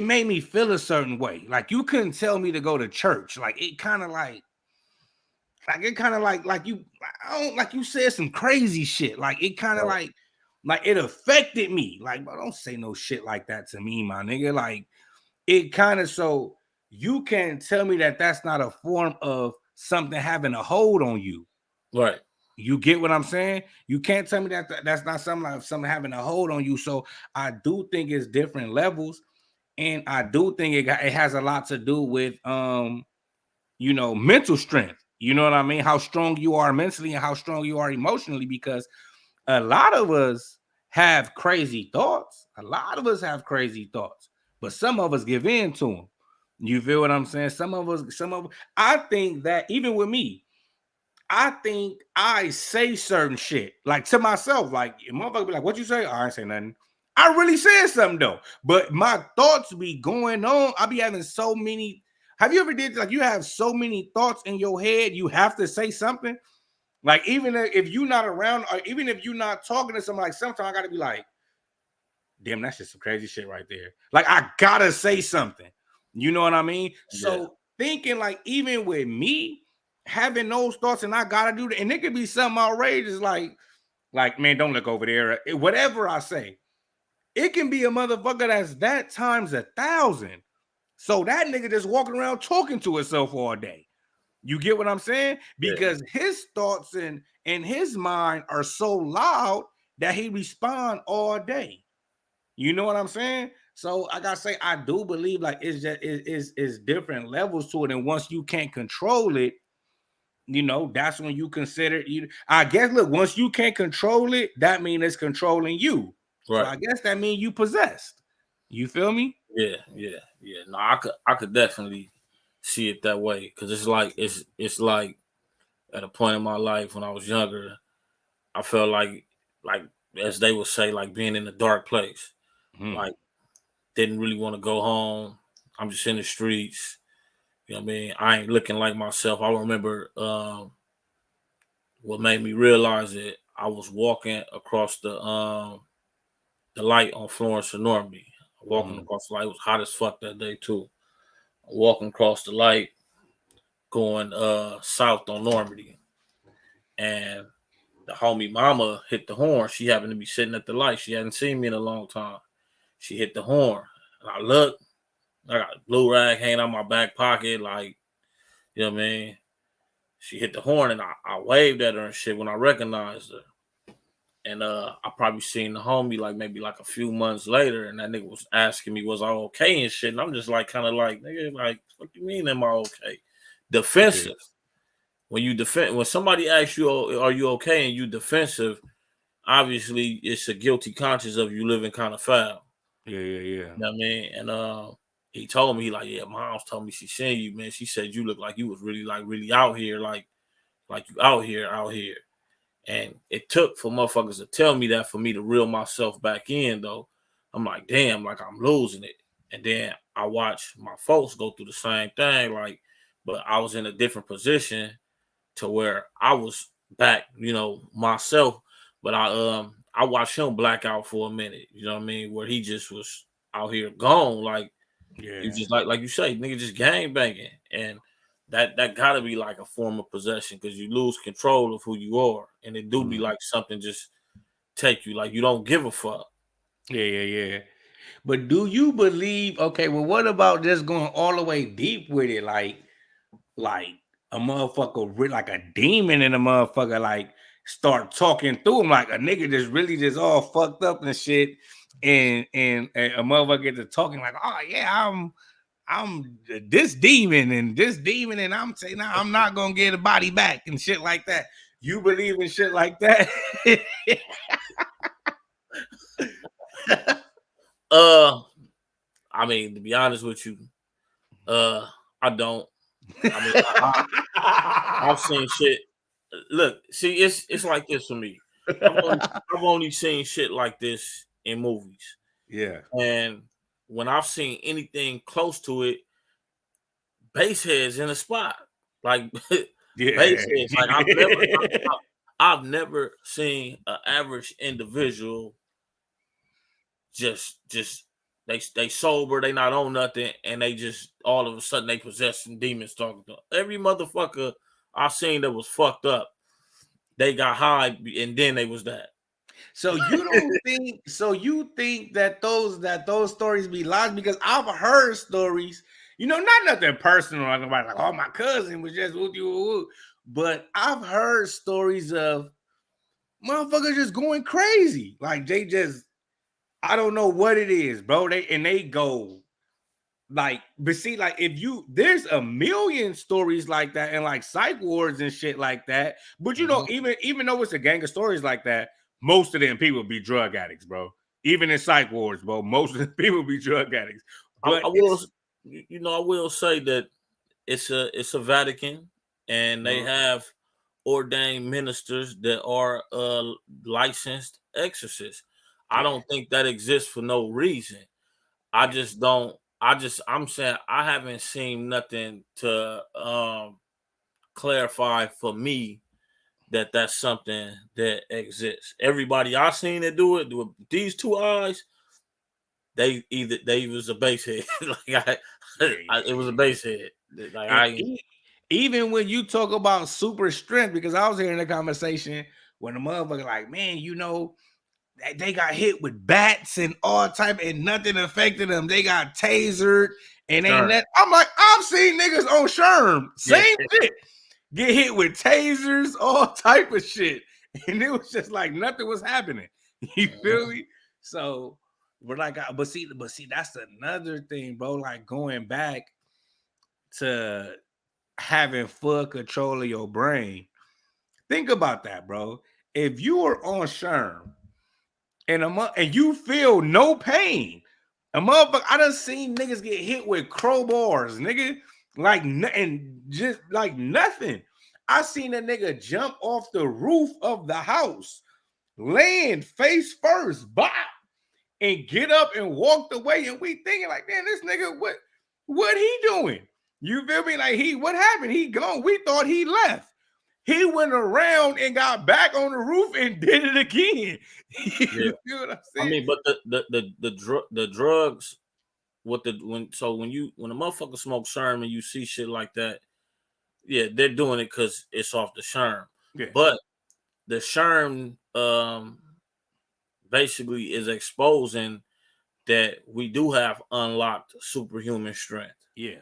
made me feel a certain way. Like you couldn't tell me to go to church. Like it kind of like you, I don't, like you said some crazy shit. Like it kind of like it affected me. Like, bro, don't say no shit like that to me, my nigga. Like it kind of, so you can tell me that that's not a form of something having a hold on you. Right. You get what I'm saying? You can't tell me that that's not something like something having a hold on you. So I do think it's different levels, and I do think it has a lot to do with you know, mental strength. You know what I mean? How strong you are mentally and how strong you are emotionally, because a lot of us have crazy thoughts. A lot of us have crazy thoughts, but some of us give in to them. You feel what I'm saying? I think that even with me, I think I say certain shit like to myself, like motherfucker be like, "What you say?" "Oh, I ain't say nothing." I really said something though, but my thoughts be going on. I be having so many. Have you ever did like you have so many thoughts in your head, you have to say something? Like even if you're not around, or even if you're not talking to somebody, like sometimes I gotta be like, damn, that's just some crazy shit right there. Like I gotta say something. You know what I mean? So thinking like even with me having those thoughts and I gotta do that, and it could be something outrageous, like man, don't look over there. Whatever I say, it can be a motherfucker that's that times 1,000. So that nigga just walking around talking to himself all day. You get what I'm saying? Because his thoughts and his mind are so loud that he respond all day. You know what I'm saying? So I gotta say, I do believe like it's just it's different levels to it, and once you can't control it, you know, that's when you consider you. I guess look, once you can't control it, that means it's controlling you. So Right. I guess that means you possessed. You feel me? Yeah. No, I could definitely see it that way, because it's like at a point in my life when I was younger, I felt like as they would say, like being in a dark place. Like didn't really want to go home. I'm just in the streets. You know what I mean? I ain't looking like myself. I remember what made me realize it. I was walking across the light on Florence and Normandy. Walking across the light. It was hot as fuck that day too. Walking across the light, going south on Normandy. And the homie mama hit the horn. She happened to be sitting at the light. She hadn't seen me in a long time. She hit the horn. And I looked, I got a blue rag hanging out my back pocket, like, you know what I mean? She hit the horn and I waved at her and shit when I recognized her. And I probably seen the homie like maybe like a few months later, and that nigga was asking me, was I okay and shit? And I'm just like kind of like, nigga, like, what do you mean am I okay? Defensive. When you defend, when somebody asks you, are you okay, and you defensive, obviously it's a guilty conscience of you living kind of foul. Yeah. You know what I mean? And he told me, like, yeah, mom's told me she seen you, man. She said you look like you was really really out here, like you out here. And it took for motherfuckers to tell me that for me to reel myself back in, though. I'm like, damn, like I'm losing it. And then I watched my folks go through the same thing, like, but I was in a different position to where I was back, myself. But I watched him black out for a minute, you know what I mean, where he just was out here gone, like you just like you say, nigga just gang banging. And that gotta be like a form of possession because you lose control of who you are. And it do be like something just take you, like you don't give a fuck. Yeah. But do you believe? Okay, well, what about just going all the way deep with it, like a motherfucker, like a demon in a motherfucker, like start talking through him, like a nigga just really just all fucked up and shit, and a motherfucker get to talking like, oh yeah, I'm this demon, and I'm saying, nah, I'm not gonna get a body back and shit like that. You believe in shit like that? I mean, to be honest with you, I don't. I mean, I've seen shit. Look, see, it's like this for me. I've only seen shit like this in movies. Yeah. And when I've seen anything close to it, base heads in a spot. Like base heads. Like I've never seen an average individual just they sober, they not on nothing, and they just all of a sudden they possess some demons talking to them. Every motherfucker I seen that was fucked up, they got high and then they was that. So you don't think? So you think that those stories be lies? Because I've heard stories, not nothing personal, like oh my cousin was just woo woo woo, but I've heard stories of motherfuckers just going crazy, like they just I don't know what it is, bro. They go like, but see, like there's a million stories like that and like psych wards and shit like that. But even though it's a gang of stories like that, most of them people be drug addicts, bro. Even in psych wards, bro, most of the people be drug addicts. But I will say that it's a Vatican, and they have ordained ministers that are licensed exorcists. I don't think that exists for no reason. I'm saying I haven't seen nothing to clarify for me that that's something that exists. Everybody I seen that do it with these two eyes, they was a base head. It was a base head. Like even when you talk about super strength, because I was hearing a conversation when the motherfucker like, man, they got hit with bats and all type and nothing affected them. They got tasered and ain't that. I'm like, I've seen niggas on Sherm, same shit, get hit with tasers, all type of shit, and it was just like nothing was happening. You feel me? So we're like, but see, that's another thing, bro. Like going back to having full control of your brain. Think about that, bro. If you are on Sherm and you feel no pain, a motherfucker, I done seen niggas get hit with crowbars, nigga, like and just like nothing. I seen a nigga jump off the roof of the house, land face first, bop, and get up and walked away. And we thinking like, man, this nigga, what he doing? You feel me? Like what happened? He gone. We thought he left. He went around and got back on the roof and did it again. You feel what I'm saying? I mean, but the drugs when a motherfucker smokes Sherm and you see shit like that, yeah, they're doing it because it's off the Sherm. Yeah. But the Sherm basically is exposing that we do have unlocked superhuman strength. Yeah.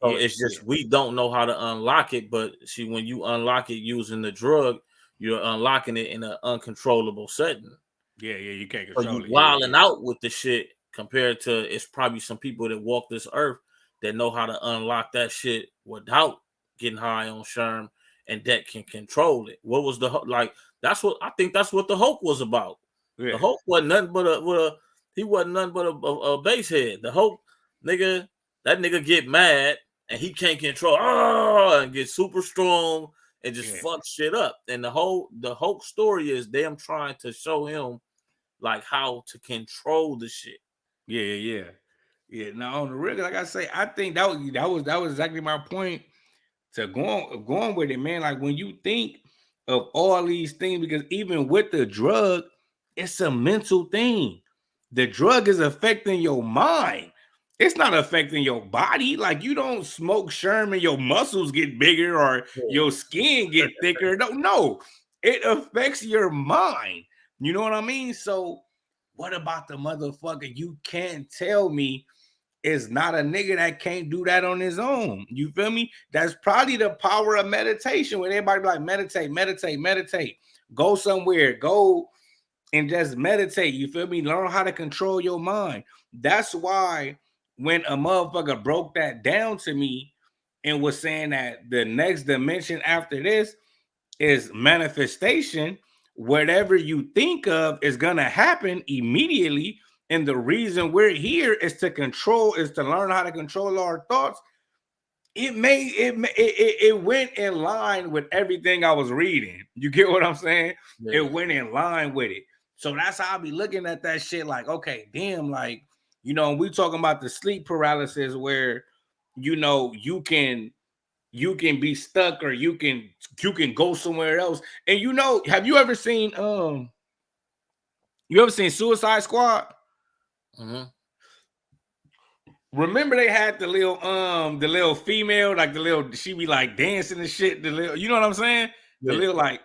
So it's just we don't know how to unlock it. But see, when you unlock it using the drug, you're unlocking it in an uncontrollable setting. Yeah, you can't control it. Wilding out with the shit compared to it's probably some people that walk this earth that know how to unlock that shit without getting high on Sherm and that can control it. What was that's what I think that's what the Hulk was about. Yeah. The Hulk wasn't nothing but a base head. The Hulk nigga, that nigga get mad and he can't control and get super strong and just fuck shit up. And the Hulk story is them trying to show him like how to control the shit. Yeah. Yeah, no, on the real, like I say, I think that was exactly my point to going with it, man. Like when you think of all these things, because even with the drug, it's a mental thing. The drug is affecting your mind. It's not affecting your body. Like you don't smoke Sherman, your muscles get bigger or your skin get thicker. No, it affects your mind. You know what I mean? So what about the motherfucker? You can't tell me is not a nigga that can't do that on his own. You feel me? That's probably the power of meditation. When everybody be like, meditate. Go somewhere, go and just meditate. You feel me? Learn how to control your mind. That's why when a motherfucker broke that down to me and was saying that the next dimension after this is manifestation, whatever you think of is gonna happen immediately. And the reason we're here is to learn how to control our thoughts. It went in line with everything I was reading. You get what I'm saying? Yeah. It went in line with it. So that's how I be looking at that shit like, okay, damn, like, you know, we talking about the sleep paralysis where, you know, you can be stuck or you can go somewhere else. And you know, have you ever seen Suicide Squad? Mm-hmm. Remember they had the little female, like she be like dancing and shit, you know what I'm saying? The little like,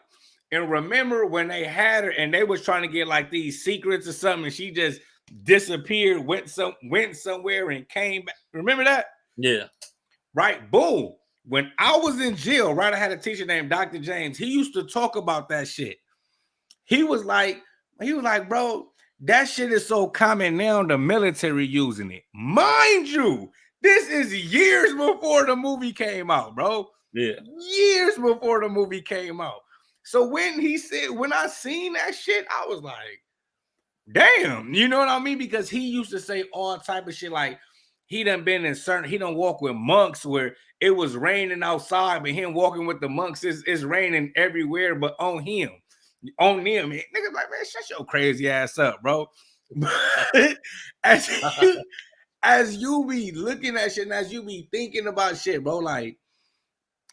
and remember when they had her and they was trying to get like these secrets or something, and she just disappeared, went somewhere and came back. Remember that? Yeah. Right. Boom. When I was in jail, right, I had a teacher named Dr. James. He used to talk about that shit. He was like, bro, that shit is so common now, the military using it. Mind you, this is years before the movie came out, bro. Yeah. Years before the movie came out. So when I seen that shit, I was like, damn, you know what I mean? Because he used to say all type of shit like he done walk with monks where it was raining outside, but him walking with the monks is raining everywhere but on him. On them, man. Niggas like, man, shut your crazy ass up, bro. as you be looking at shit and as you be thinking about shit, bro, like,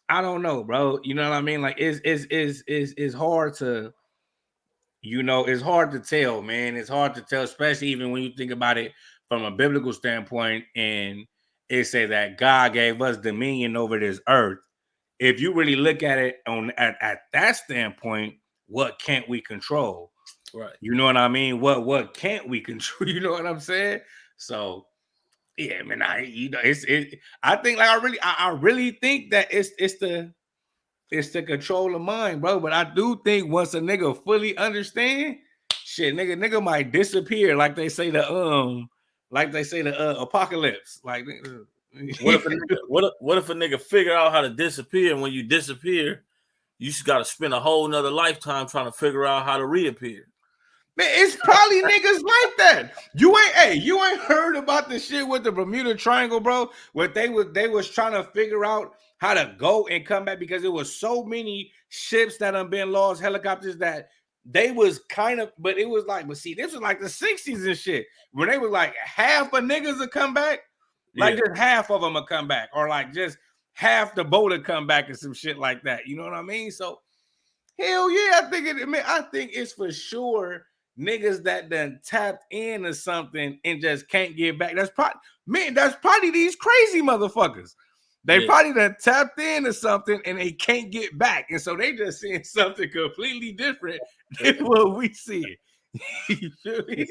I don't know, bro. You know what I mean? Like, it's hard to, you know, it's hard to tell, man. It's hard to tell, especially even when you think about it from a biblical standpoint. And it say that God gave us dominion over this earth. If you really look at it at that standpoint, what can't we control? Right. You know what I mean? What can't we control? You know what I'm saying? So yeah, man. I think like I really think that it's the control of mind, bro. But I do think once a nigga fully understand, shit, nigga might disappear, like they say the apocalypse. Like, what if a nigga figure out how to disappear? And when you disappear, you just got to spend a whole nother lifetime trying to figure out how to reappear. Man, it's probably niggas like that. You ain't heard about the shit with the Bermuda Triangle, bro? Where they was trying to figure out how to go and come back because it was so many ships that have been lost, helicopters that they was kind of, but it was like, but see, this was like the 60s and shit. When they was like half of niggas would come back, like just half of them would come back, or like just half the boat would come back and some shit like that. You know what I mean? So hell yeah, I think it's for sure niggas that done tapped into something and just can't get back. That's probably these crazy motherfuckers. They probably done tapped into something and they can't get back. And so they just seeing something completely different than what we see. You feel me?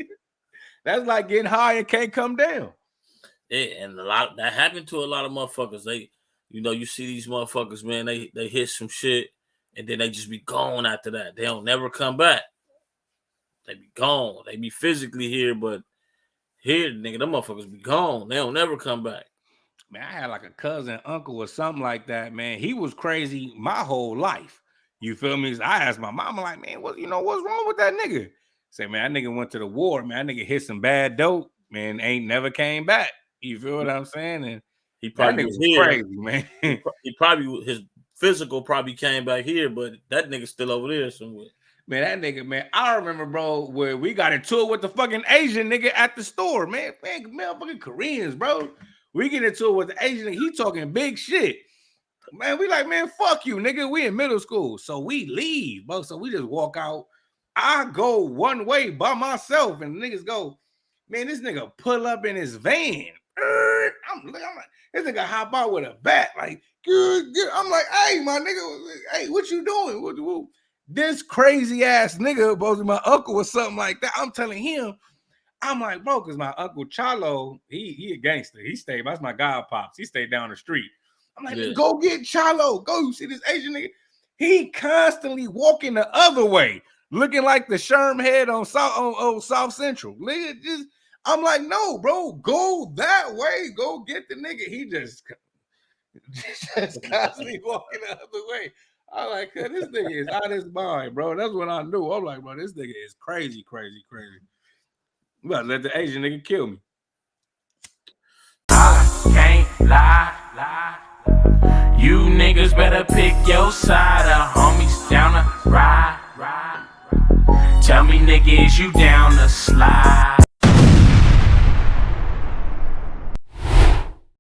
That's like getting high and can't come down. Yeah, and a lot that happened to a lot of motherfuckers. They, you know, you see these motherfuckers, man, they hit some shit and then they just be gone after that. They don't never come back. They be gone. They be physically here, but here, nigga, them motherfuckers be gone. They don't never come back. Man, I had like a cousin, uncle, or something like that, man. He was crazy my whole life. You feel me? I asked my mama, like, man, what's wrong with that nigga? Say, man, that nigga went to the war, man. That nigga hit some bad dope, man. Ain't never came back. You feel what I'm saying? And he probably was here. Crazy, man. He probably his physical probably came back here, but that nigga still over there somewhere. Man, that nigga, man, I remember, bro, where we got into it with the fucking Asian nigga at the store, man. Motherfucking Koreans, bro. We get into it with the Asian nigga. He talking big shit. Man, we like, man, fuck you, nigga. We in middle school. So we leave, bro. So we just walk out. I go one way by myself, and the niggas go, man, this nigga pull up in his van. I'm like, this nigga hop out with a bat, like, good. I'm like, hey, my nigga, hey, what you doing? What? This crazy ass nigga, supposed to be my uncle or something like that. I'm telling him, I'm like, bro, because my uncle Chalo, he a gangster. He stayed, that's my god pops. He stayed down the street. I'm like, go get Chalo. Go, you see this Asian nigga? He constantly walking the other way, looking like the Sherm head on South Central. Nigga, just, I'm like, no, bro, go that way. Go get the nigga. He just constantly walking the other way. I'm like, this nigga is out of his mind, bro. That's what I knew. I'm like, bro, this nigga is crazy, crazy, crazy. You gotta let the Asian nigga kill me. I can't lie. You niggas better pick your side. The homies down to ride. Tell me, nigga, is you down to slide?